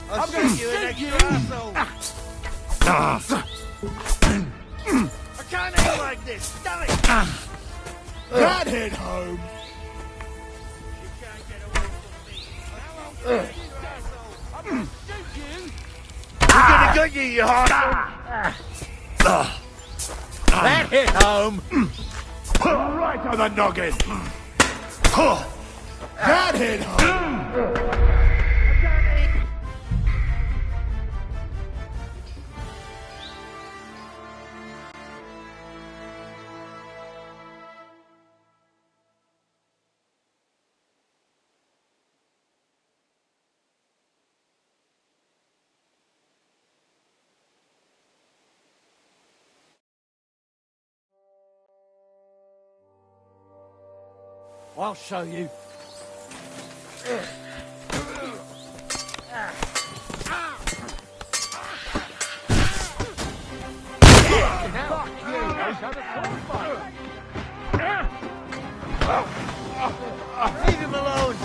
I'll shoot you an extra asshole! I can't aim like this! Damn it! That hit home! We're gonna gut you, you asshole! That hit home! Right on the noggin! That hit home! I'll show you. Leave him alone!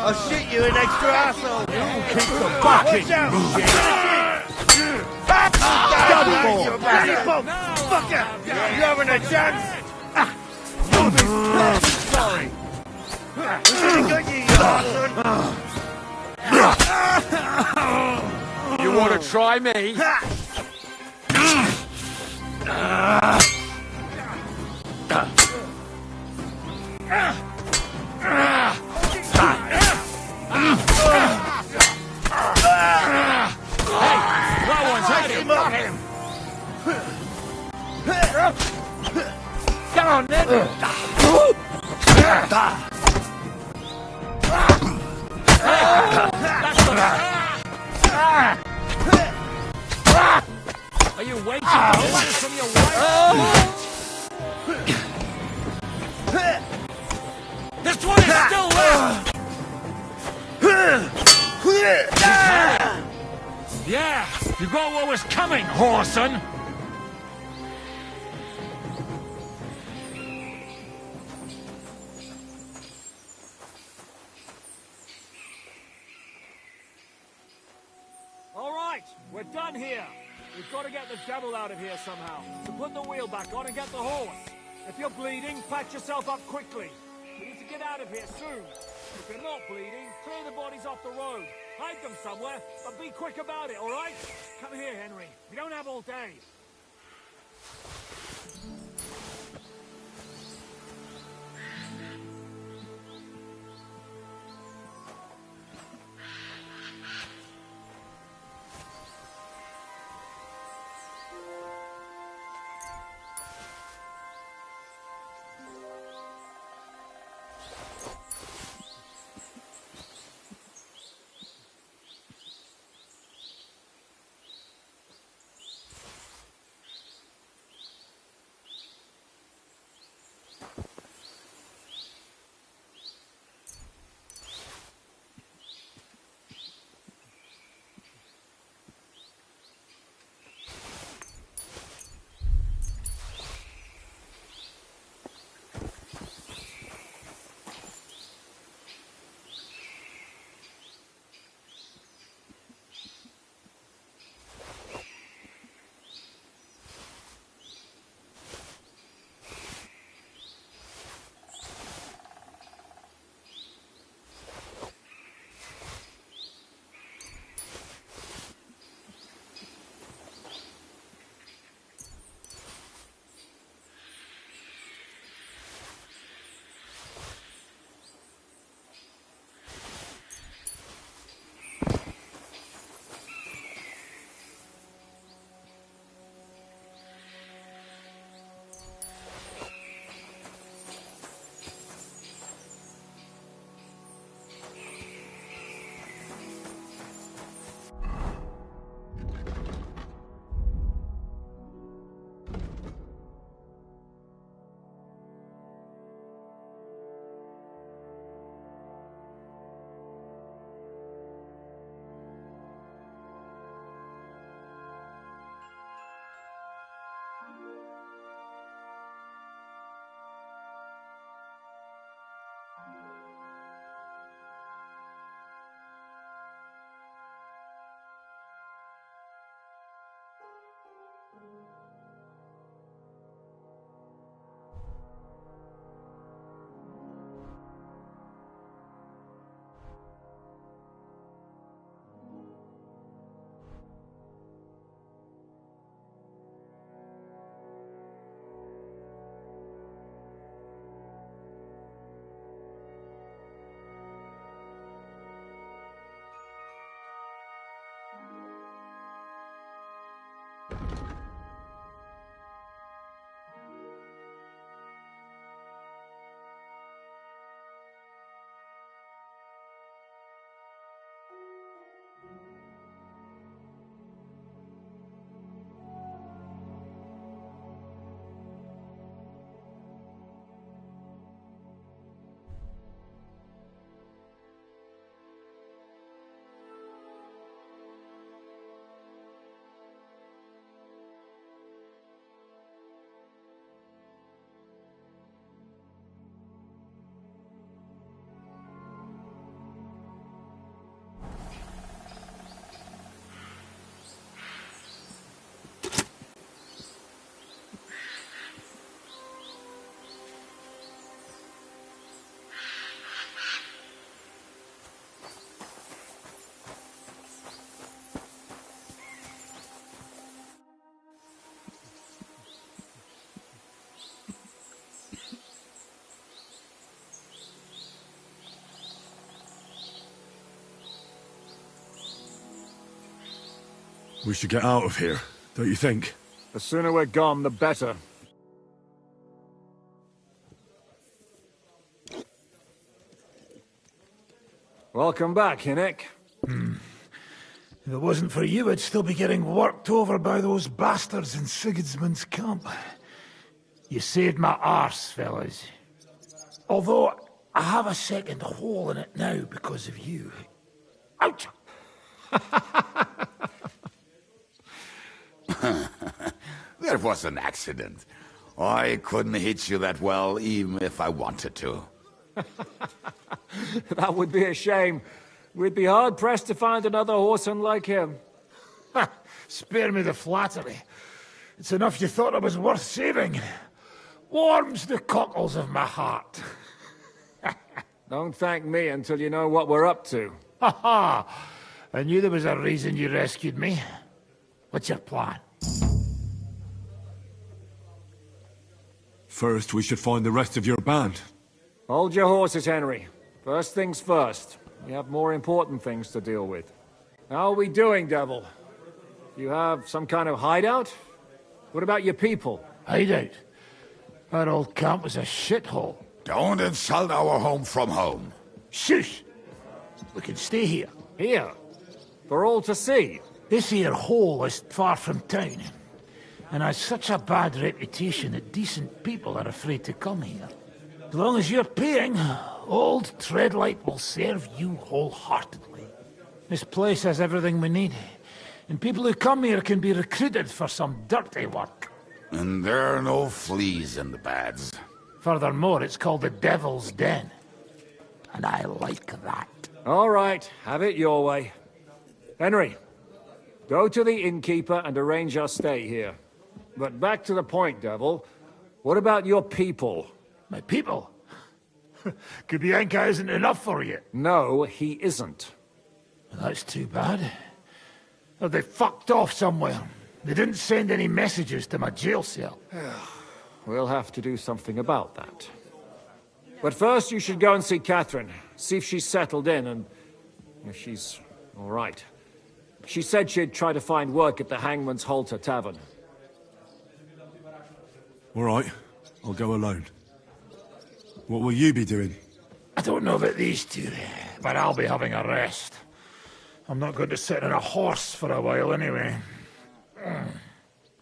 I'll shoot you an extra asshole! Keep the bucket! Watch out! Done for! You bloody bum! Fucker! You having a chance? You'll be sorry! We should have got you, you arsehole! You want to try me? That one's had him! Come on, then! Are you waiting for orders from your wife? This one is still left! Yeah, you got what was coming, Whoreson! All right, we're done here. We've got to get the devil out of here somehow. So put the wheel back on and get the horse. If you're bleeding, patch yourself up quickly. We need to get out of here soon. If you're not bleeding, clear the bodies off the road. Hide them somewhere, but be quick about it, all right? Come here, Henry. We don't have all day. We should get out of here, don't you think? The sooner we're gone, the better. Welcome back, Hinnick. If it wasn't for you, I'd still be getting worked over by those bastards in Sigismund's camp. You saved my arse, fellas. Although, I have a second hole in it now because of you. Ouch! That was an accident. I couldn't hit you that well, even if I wanted to. That would be a shame. We'd be hard-pressed to find another horseman like him. Ha! Spare me the flattery. It's enough you thought I was worth saving. Warms the cockles of my heart. Don't thank me until you know what we're up to. Ha ha! I knew there was a reason you rescued me. What's your plan? First, we should find the rest of your band. Hold your horses, Henry. First things first. We have more important things to deal with. How are we doing, Devil? You have some kind of hideout? What about your people? Hideout? Our old camp was a shithole. Don't insult our home from home. Shush! We can stay here. Here? For all to see? This here hole is far from town, and has such a bad reputation that decent people are afraid to come here. As long as you're paying, old Treadlight will serve you wholeheartedly. This place has everything we need, and people who come here can be recruited for some dirty work. And there are no fleas in the beds. Furthermore, it's called the Devil's Den, and I like that. All right, have it your way. Henry, go to the innkeeper and arrange our stay here. But back to the point, Devil. What about your people? My people? Kubienka isn't enough for you. No, he isn't. That's too bad. Well, they fucked off somewhere. They didn't send any messages to my jail cell. We'll have to do something about that. But first you should go and see Catherine. See if she's settled in and if she's all right. She said she'd try to find work at the Hangman's Halter Tavern. All right, I'll go alone. What will you be doing? I don't know about these two, but I'll be having a rest. I'm not going to sit on a horse for a while anyway.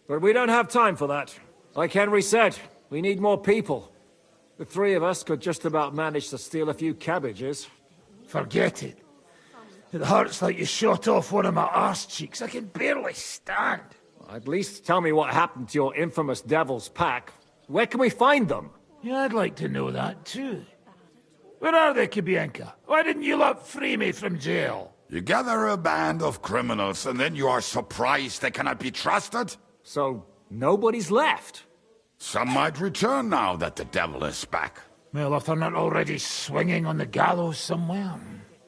But we don't have time for that. Like Henry said, we need more people. The three of us could just about manage to steal a few cabbages. Forget it. It hurts like you shot off one of my arse cheeks. I can barely stand. At least tell me what happened to your infamous Devil's Pack. Where can we find them? Yeah, I'd like to know that too. Where are they, Kubienka? Why didn't you lot free me from jail? You gather a band of criminals and then you are surprised they cannot be trusted? So, nobody's left? Some might return now that the devil is back. Well, if they're not already swinging on the gallows somewhere.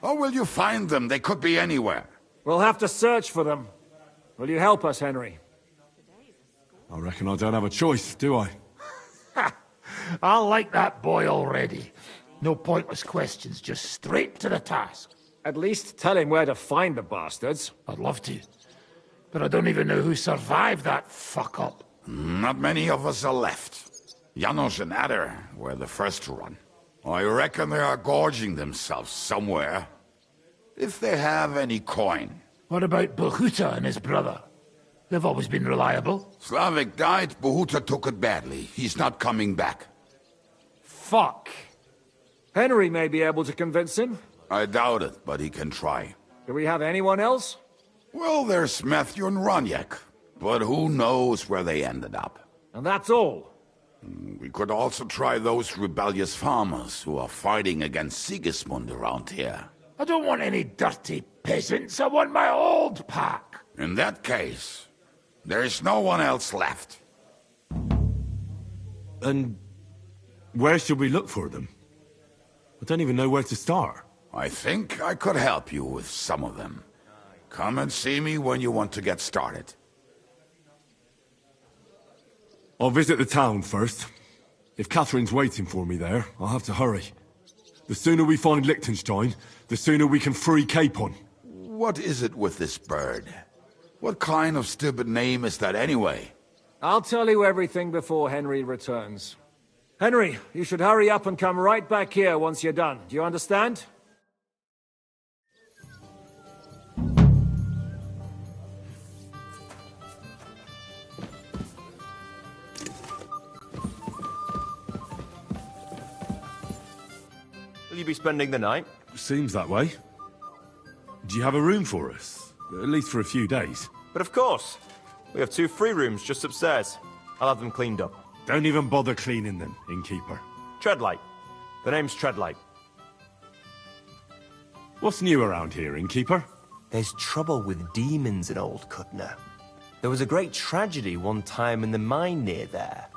How will you find them? They could be anywhere. We'll have to search for them. Will you help us, Henry? I reckon I don't have a choice, do I? I like that boy already. No pointless questions, just straight to the task. At least tell him where to find the bastards. I'd love to. But I don't even know who survived that fuck-up. Not many of us are left. Janos and Adder were the first to run. I reckon they are gorging themselves somewhere. If they have any coin. What about Bohuta and his brother? They've always been reliable. Slavik died, Bohuta took it badly. He's not coming back. Fuck. Henry may be able to convince him. I doubt it, but he can try. Do we have anyone else? Well, there's Matthew and Roniak, but who knows where they ended up. And that's all? We could also try those rebellious farmers who are fighting against Sigismund around here. I don't want any dirty peasants. I want my old pack. In that case, there is no one else left. And where should we look for them? I don't even know where to start. I think I could help you with some of them. Come and see me when you want to get started. I'll visit the town first. If Catherine's waiting for me there, I'll have to hurry. The sooner we find Liechtenstein, the sooner we can free Capon. What is it with this bird? What kind of stupid name is that anyway? I'll tell you everything before Henry returns. Henry, you should hurry up and come right back here once you're done. Do you understand? Will you be spending the night? Seems that way. Do you have a room for us? At least for a few days. But of course. We have 2 free rooms just upstairs. I'll have them cleaned up. Don't even bother cleaning them, innkeeper. Treadlight. The name's Treadlight. What's new around here, innkeeper? There's trouble with demons in Old Cutner. There was a great tragedy one time in the mine near there.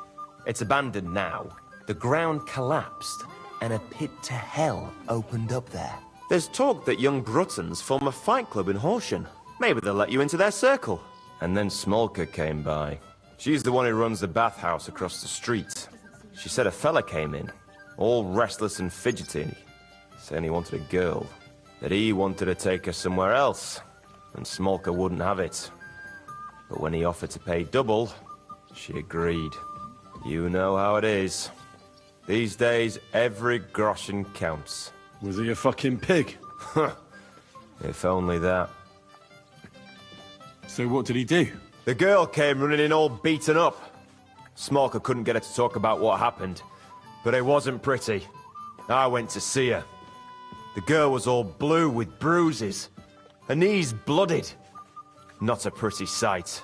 It's abandoned now. The ground collapsed, and a pit to hell opened up there. There's talk that young Bruttons form a fight club in Horsham. Maybe they'll let you into their circle. And then Smolka came by. She's the one who runs the bathhouse across the street. She said a fella came in, all restless and fidgety, saying he wanted a girl. That he wanted to take her somewhere else, and Smolka wouldn't have it. But when he offered to pay double, she agreed. You know how it is. These days, every groschen counts. Was he a fucking pig? If only that. So what did he do? The girl came running in all beaten up. Smolka couldn't get her to talk about what happened, but it wasn't pretty. I went to see her. The girl was all blue with bruises. Her knees blooded. Not a pretty sight.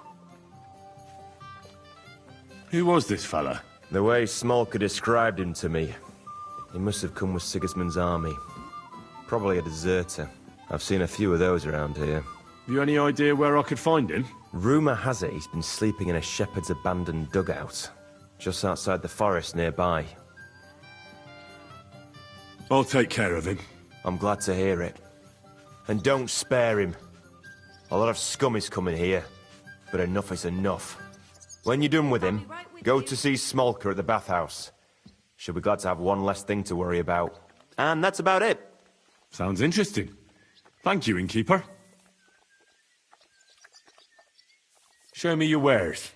Who was this fella? The way Smolka described him to me, he must have come with Sigismund's army. Probably a deserter. I've seen a few of those around here. Have you any idea where I could find him? Rumour has it he's been sleeping in a shepherd's abandoned dugout, just outside the forest nearby. I'll take care of him. I'm glad to hear it. And don't spare him. A lot of scum is coming here, but enough is enough. When you're done with him, go to see Smolka at the bathhouse. She'll be glad to have one less thing to worry about. And that's about it. Sounds interesting. Thank you, innkeeper. Show me your wares.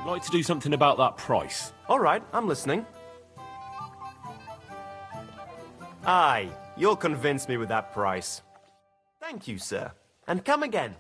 I'd like to do something about that price. All right, I'm listening. Aye, you'll convince me with that price. Thank you, sir. And come again.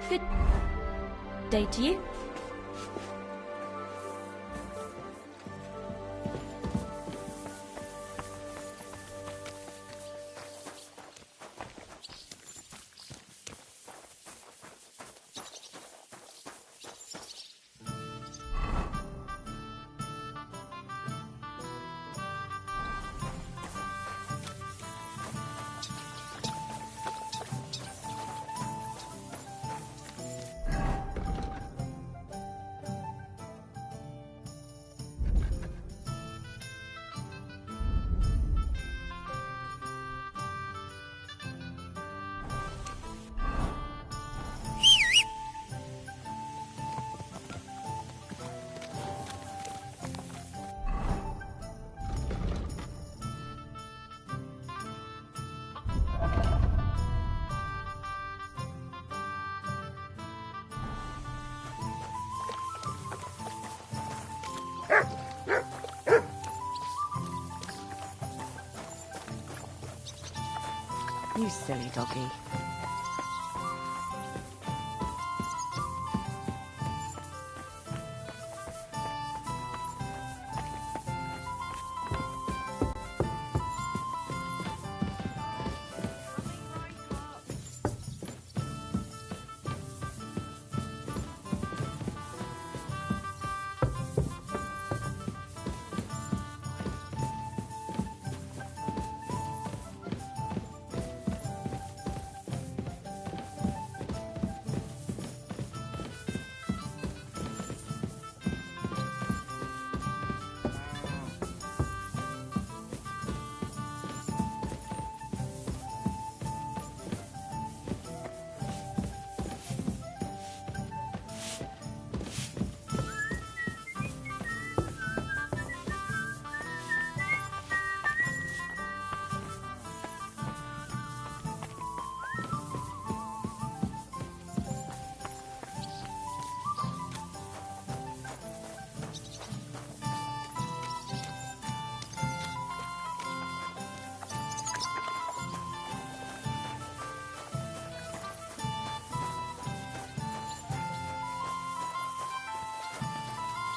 Good day to you. You silly doggy.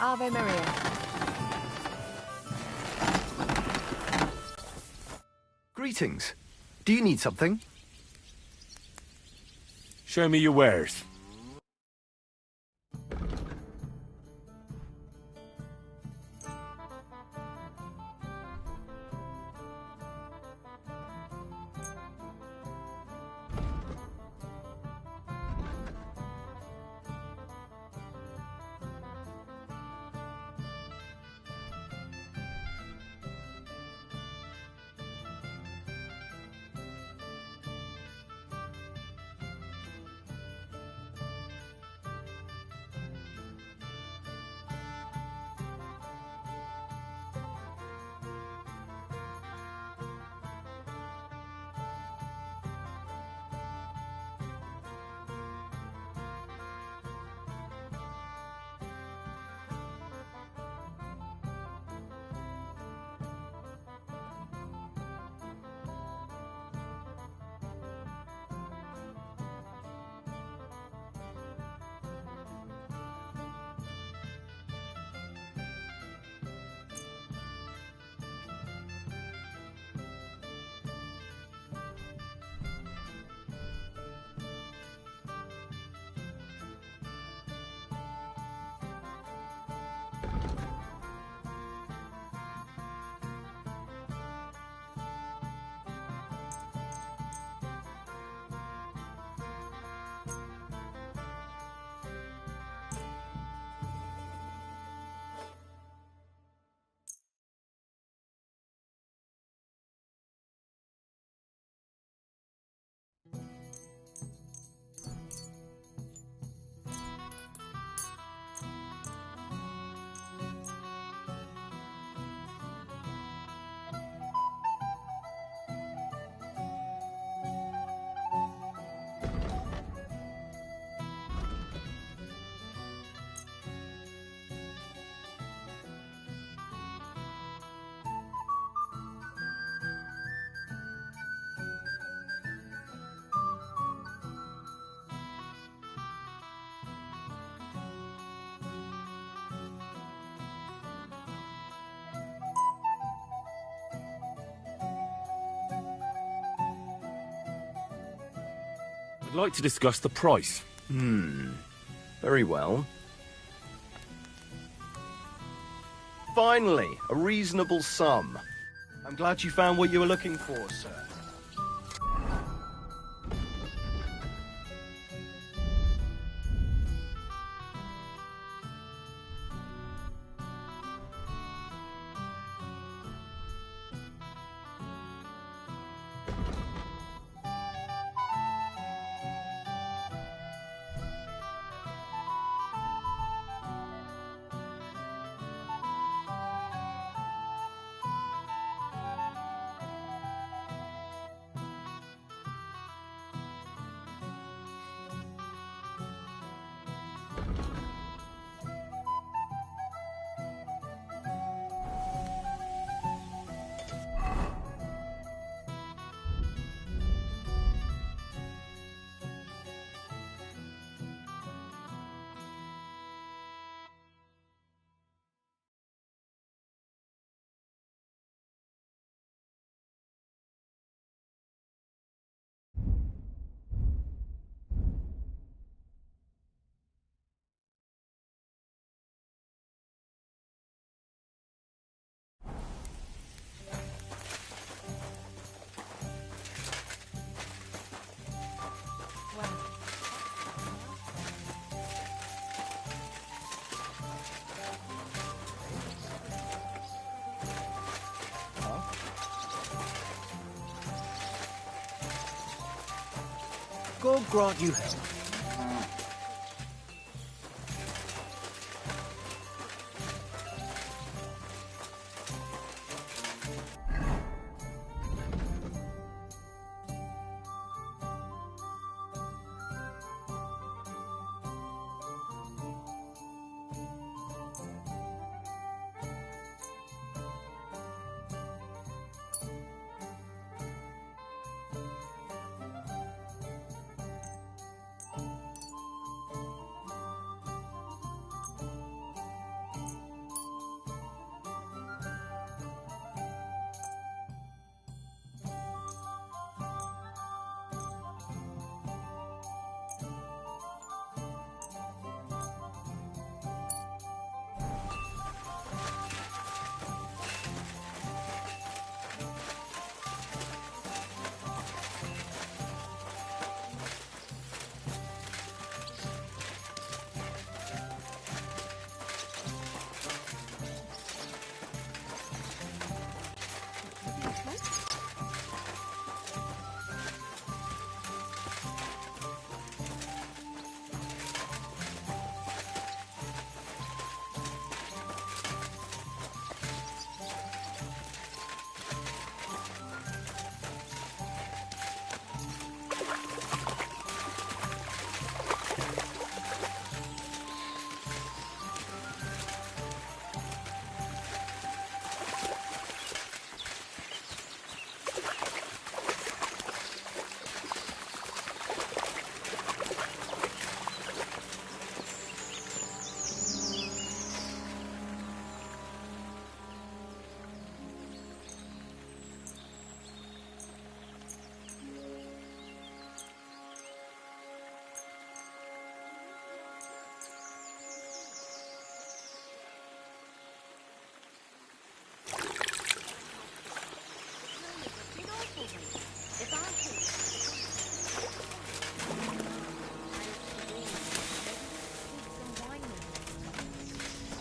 Ave Maria. Greetings. Do you need something? Show me your wares. I'd like to discuss the price. Very well. Finally, a reasonable sum. I'm glad you found what you were looking for, sir. God grant you help.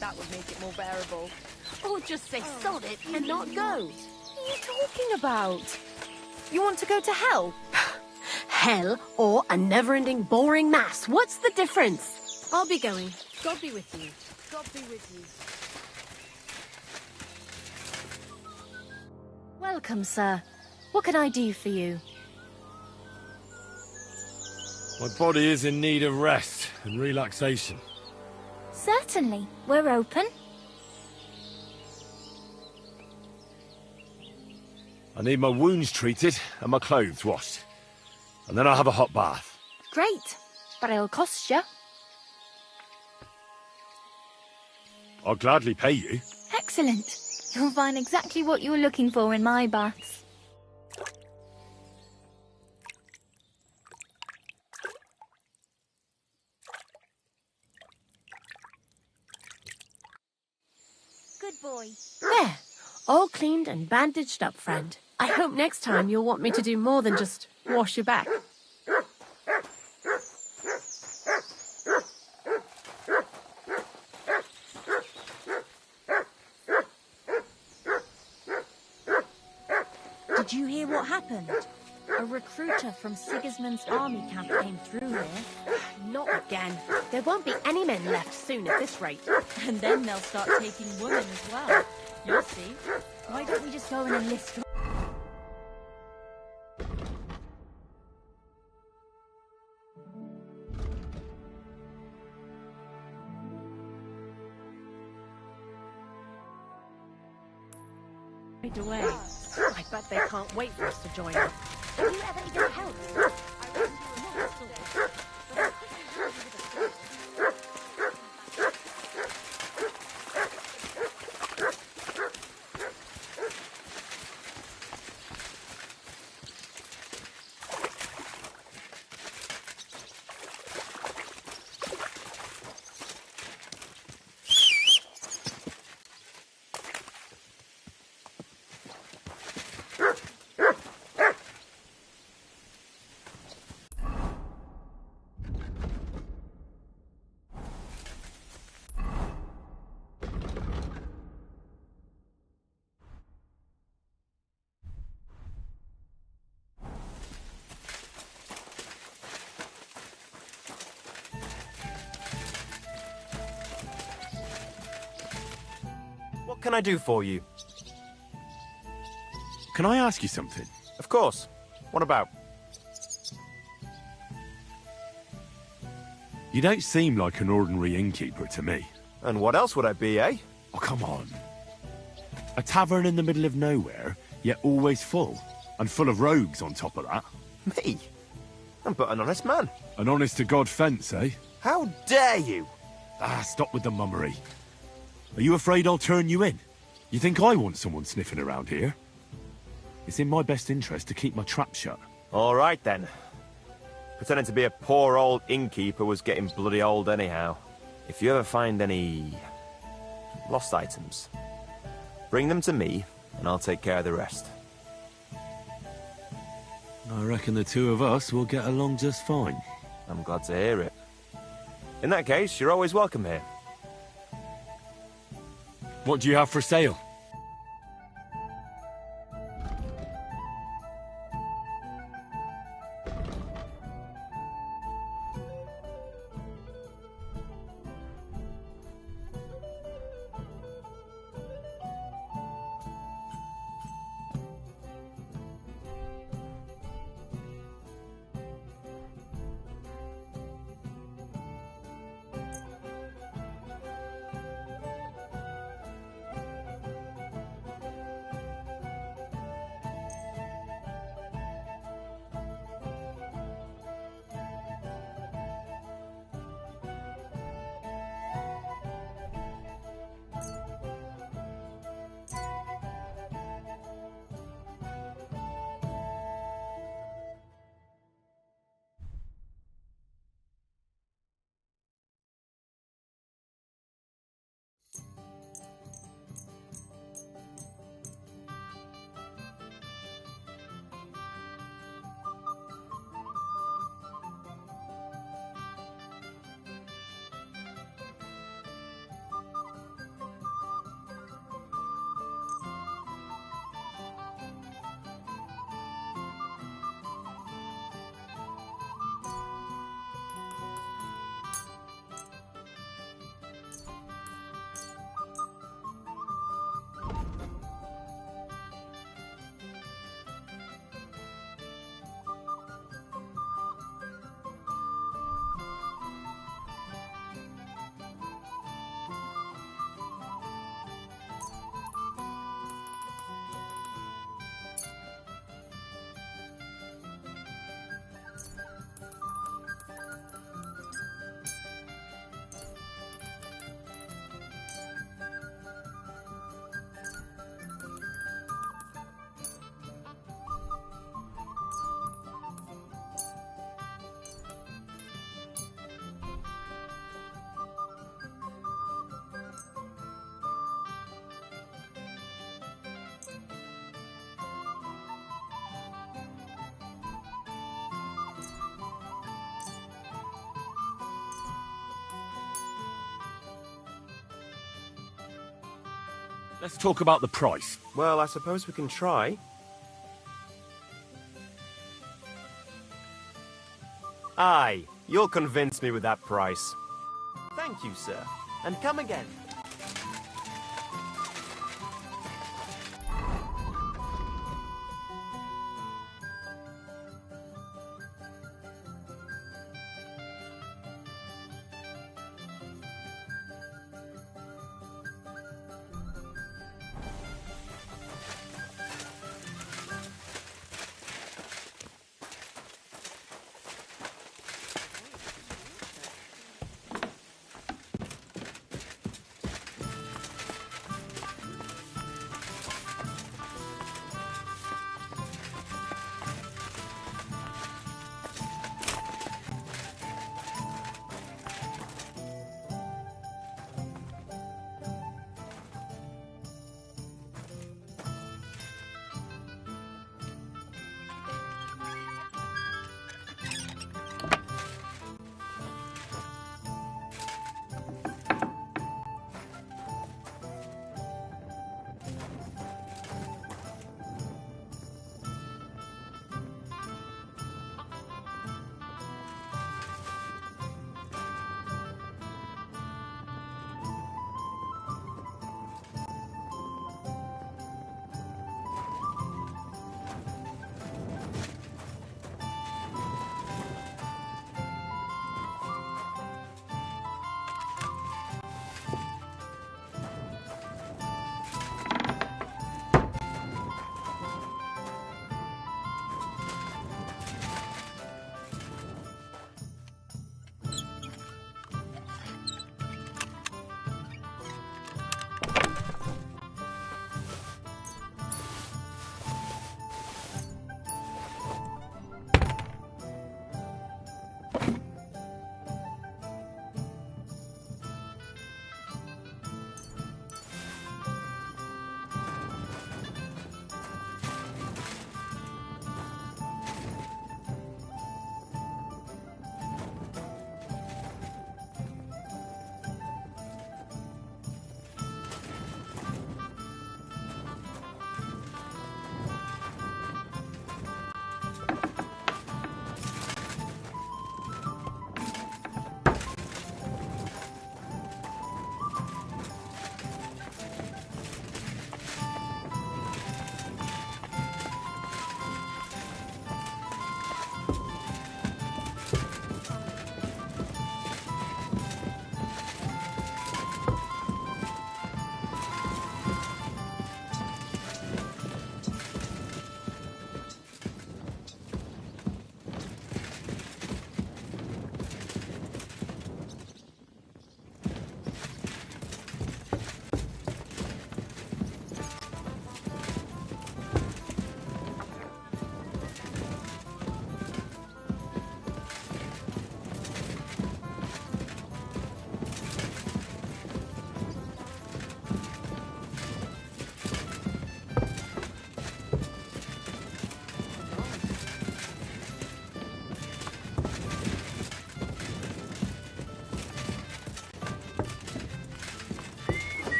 That would make it more bearable. Or just say sod it and not go. What are you talking about? You want to go to hell? Hell or a never-ending boring mass. What's the difference? I'll be going. God be with you. God be with you. Welcome, sir. What can I do for you? My body is in need of rest and relaxation. Certainly. We're open. I need my wounds treated and my clothes washed. And then I'll have a hot bath. Great. But it'll cost you. I'll gladly pay you. Excellent. You'll find exactly what you're looking for in my baths. Good boy. There. All cleaned and bandaged up, friend. I hope next time you'll want me to do more than just wash your back. Did you hear what happened? A recruiter from Sigismund's army camp came through here. Not again. There won't be any men left soon at this rate. And then they'll start taking women as well. You'll see. Why don't we just go and enlist? Right away. I bet they can't wait for us to join them. Have you ever even helped? What can I do for you? Can I ask you something? Of course. What about? You don't seem like an ordinary innkeeper to me. And what else would I be, eh? Oh, come on. A tavern in the middle of nowhere, yet always full. And full of rogues on top of that. Me? I'm but an honest man. An honest-to-God fence, eh? How dare you? Ah, stop with the mummery. Are you afraid I'll turn you in? You think I want someone sniffing around here? It's in my best interest to keep my trap shut. All right, then. Pretending to be a poor old innkeeper was getting bloody old anyhow. If you ever find any lost items, bring them to me, and I'll take care of the rest. I reckon the two of us will get along just fine. I'm glad to hear it. In that case, you're always welcome here. What do you have for sale? Let's talk about the price. Well, I suppose we can try. Aye, you'll convince me with that price. Thank you, sir. And come again.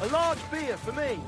A large beer for me.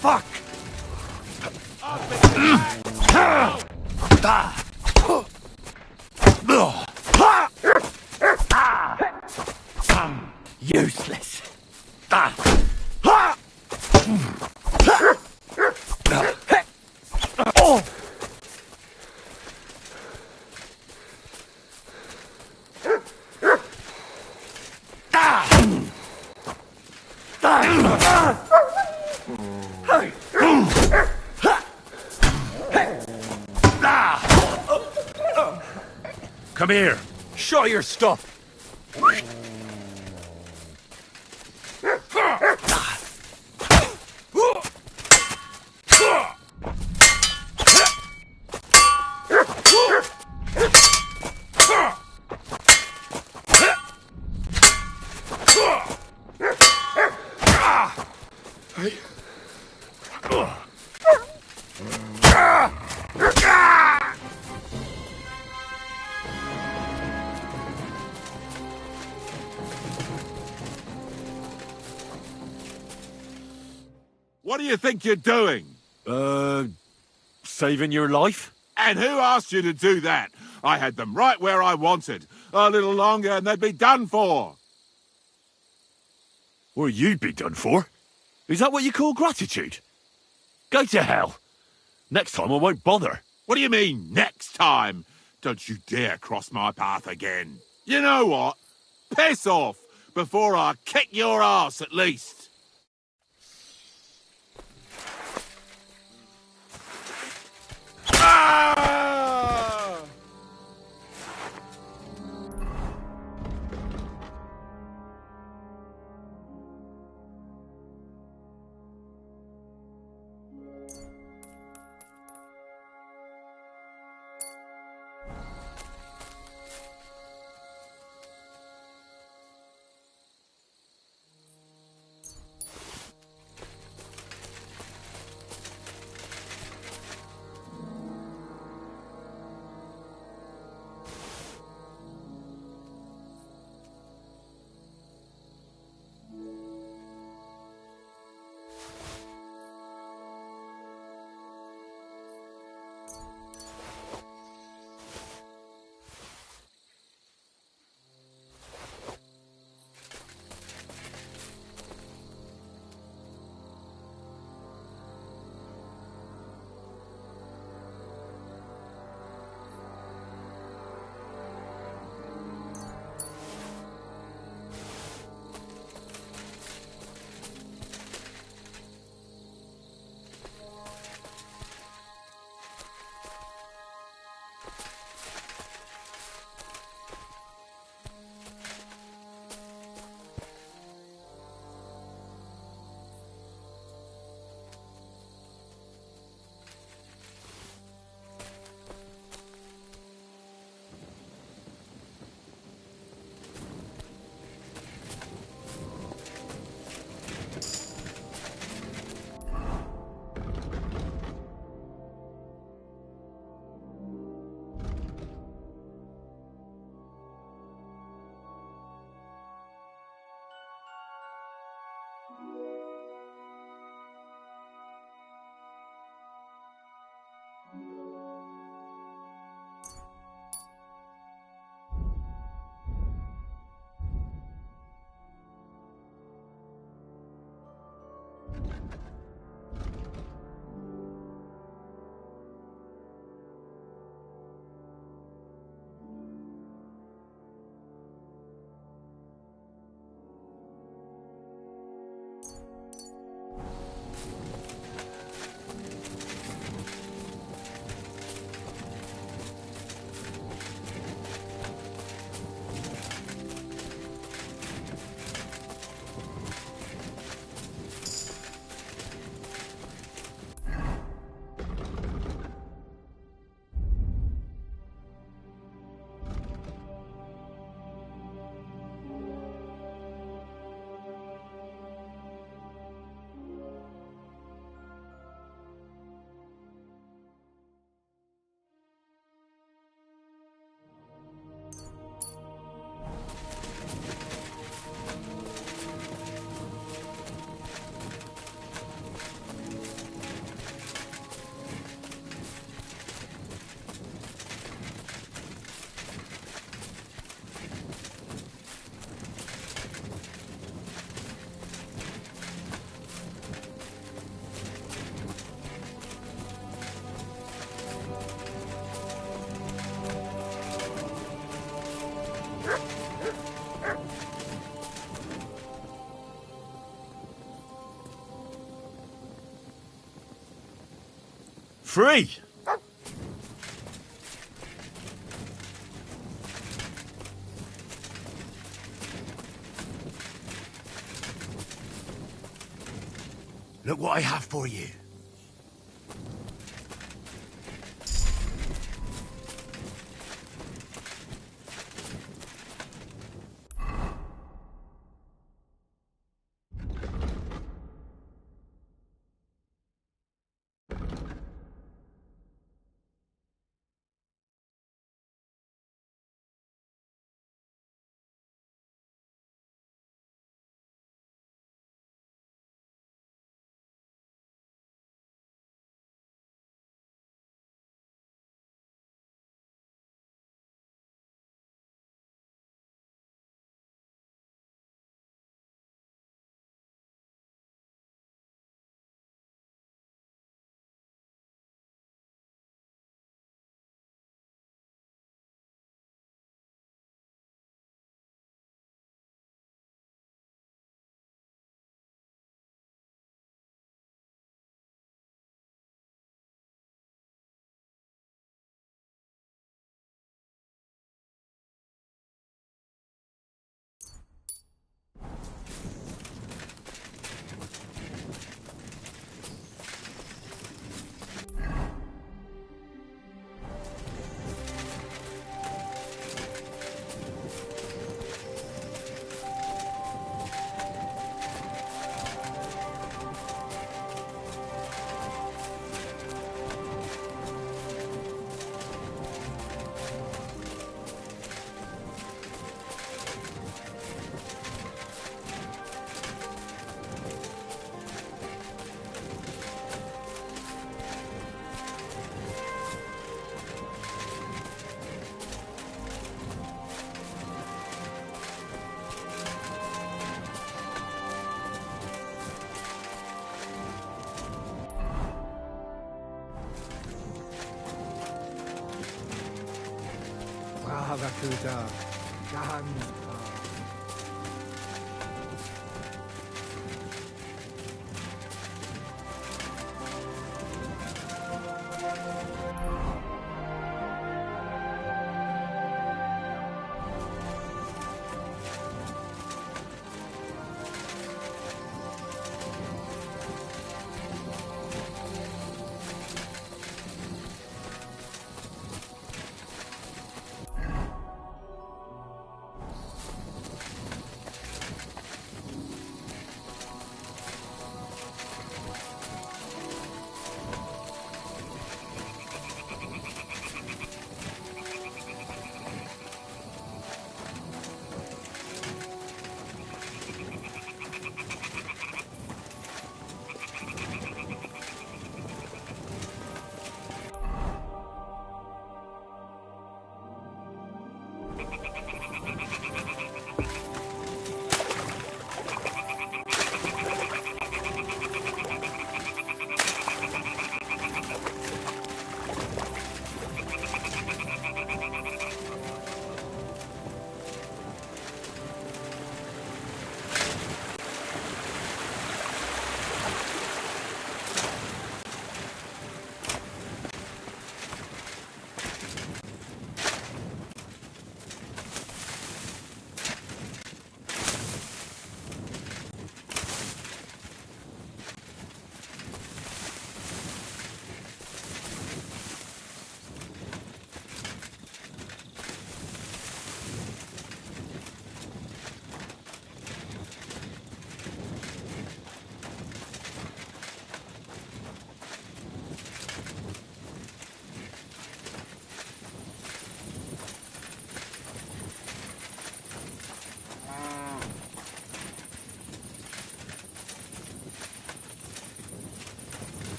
Fuck! Useless. Come here. Show your stuff. What do you think you're doing? Saving your life? And who asked you to do that? I had them right where I wanted. A little longer and they'd be done for. Or you'd be done for? Is that what you call gratitude? Go to hell. Next time I won't bother. What do you mean, next time? Don't you dare cross my path again. You know what? Piss off before I kick your ass at least. Ah! Free! Look what I have for you.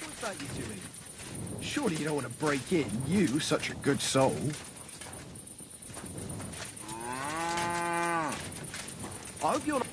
What's that you're doing? Surely you don't want to break in, you, such a good soul. I hope you're not...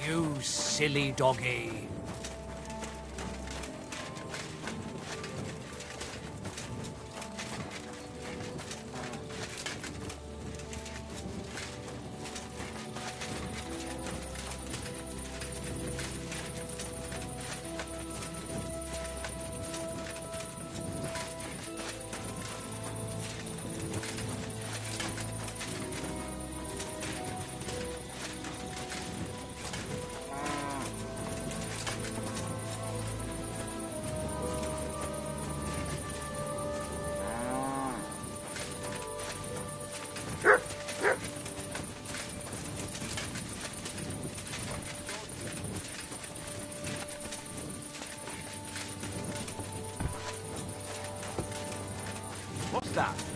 You silly doggy. What's that?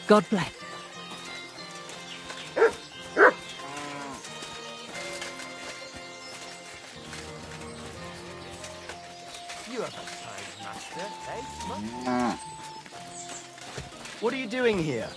God bless. You have a kind master, eh? What are you doing here?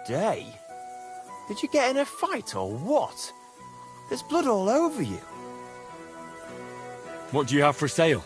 day? Did you get in a fight or what? There's blood all over you. What do you have for sale?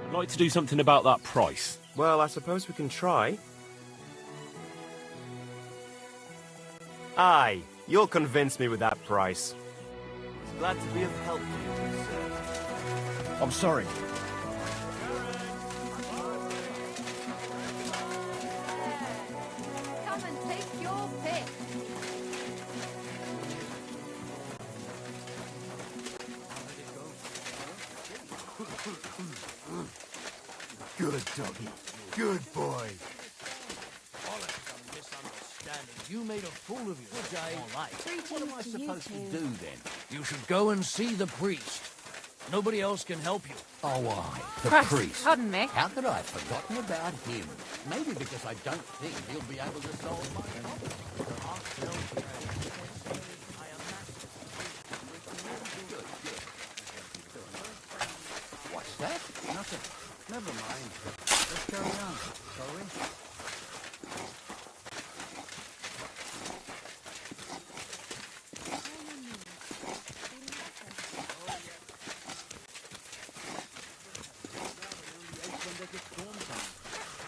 I'd like to do something about that price. Well, I suppose we can try. Aye, you'll convince me with that price. Glad to be of help to you, sir. I'm sorry. Come and take your pick. Good doggy. Good boy. You made a fool of you. All right. What am I supposed to do then? You should go and see the priest. Nobody else can help you. Oh, why? The Christ, priest. pardon me. How could I have forgotten about him? Maybe because I don't think he'll be able to solve my problem. What's that? Nothing. Never mind. Let's carry on, shall we?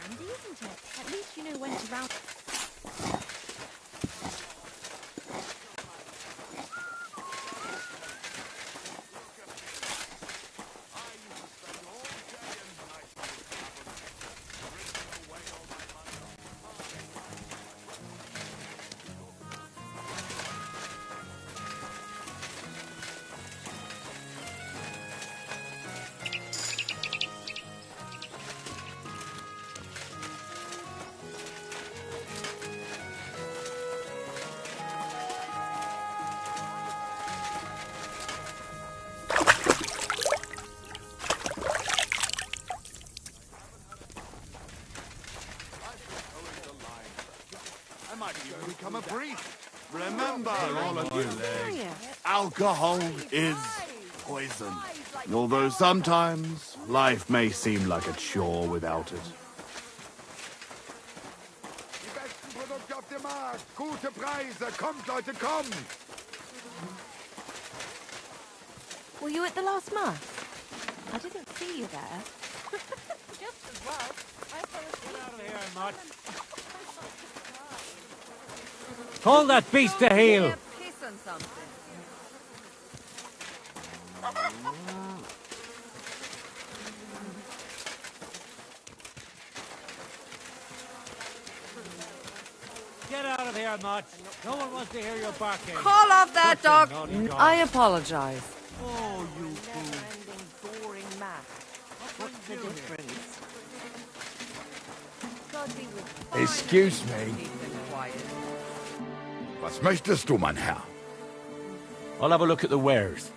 Handy, isn't it? At least you know when to round. Become a priest. Remember, all of you, alcohol is poison. Although sometimes life may seem like a chore without it. Die besten Produkte auf dem Markt. Gute Preise. Kommt, Leute, kommt! Were you at the last mass? I didn't see you there. Just as well. I fell asleep. Get out of here, Mutt. Call that beast to heel. Piss on something. Get out of here, Mutt. No one wants to hear your barking. Call off that dog. Naughty dog. I apologize. Oh, you fool. Never-ending, boring math. What's the difference? God be with you. Excuse me. Was möchtest du, mein Herr? I'll have a look at the wares.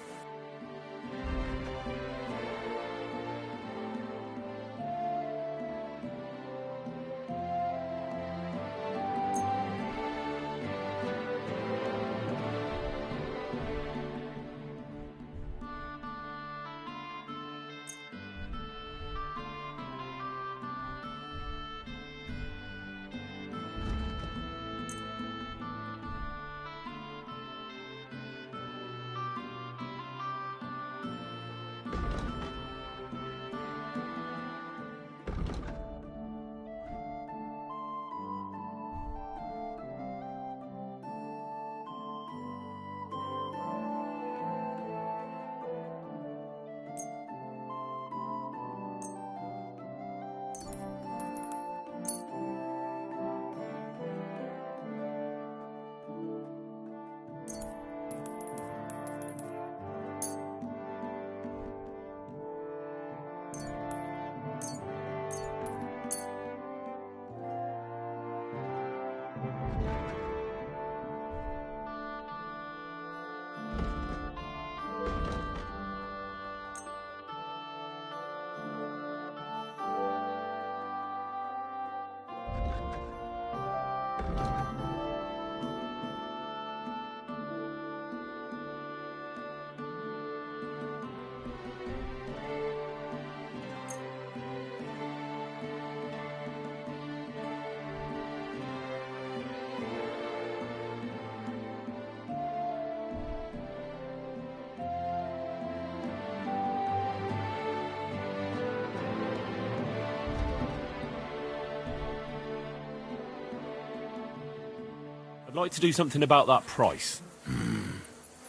I'd like to do something about that price.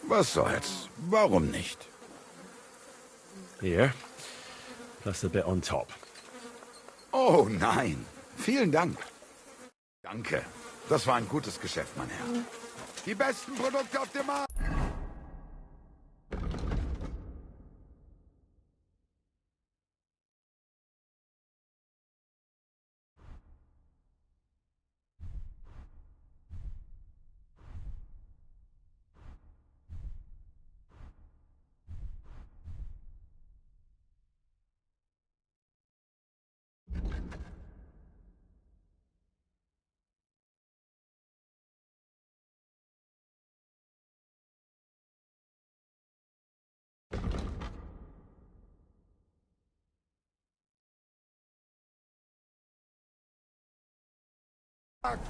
Was soll's? Warum nicht? Here. Plus a bit on top. Oh nein, vielen Dank. Danke. Das war ein gutes Geschäft, mein Herr. Die besten Produkte auf dem Markt.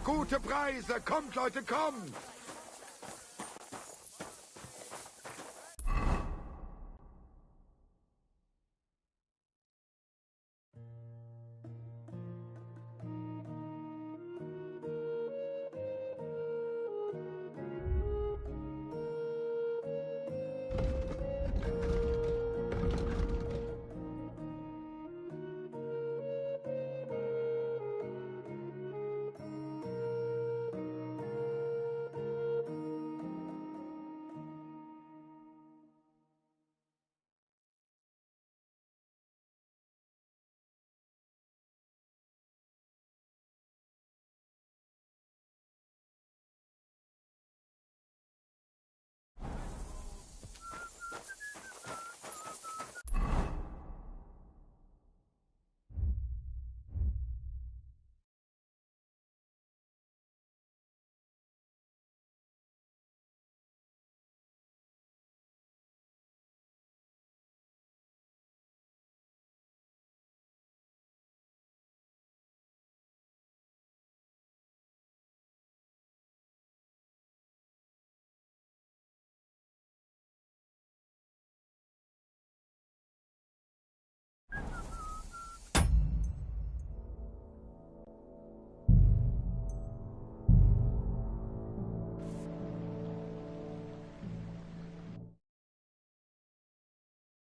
Gute Preise, kommt Leute, kommt!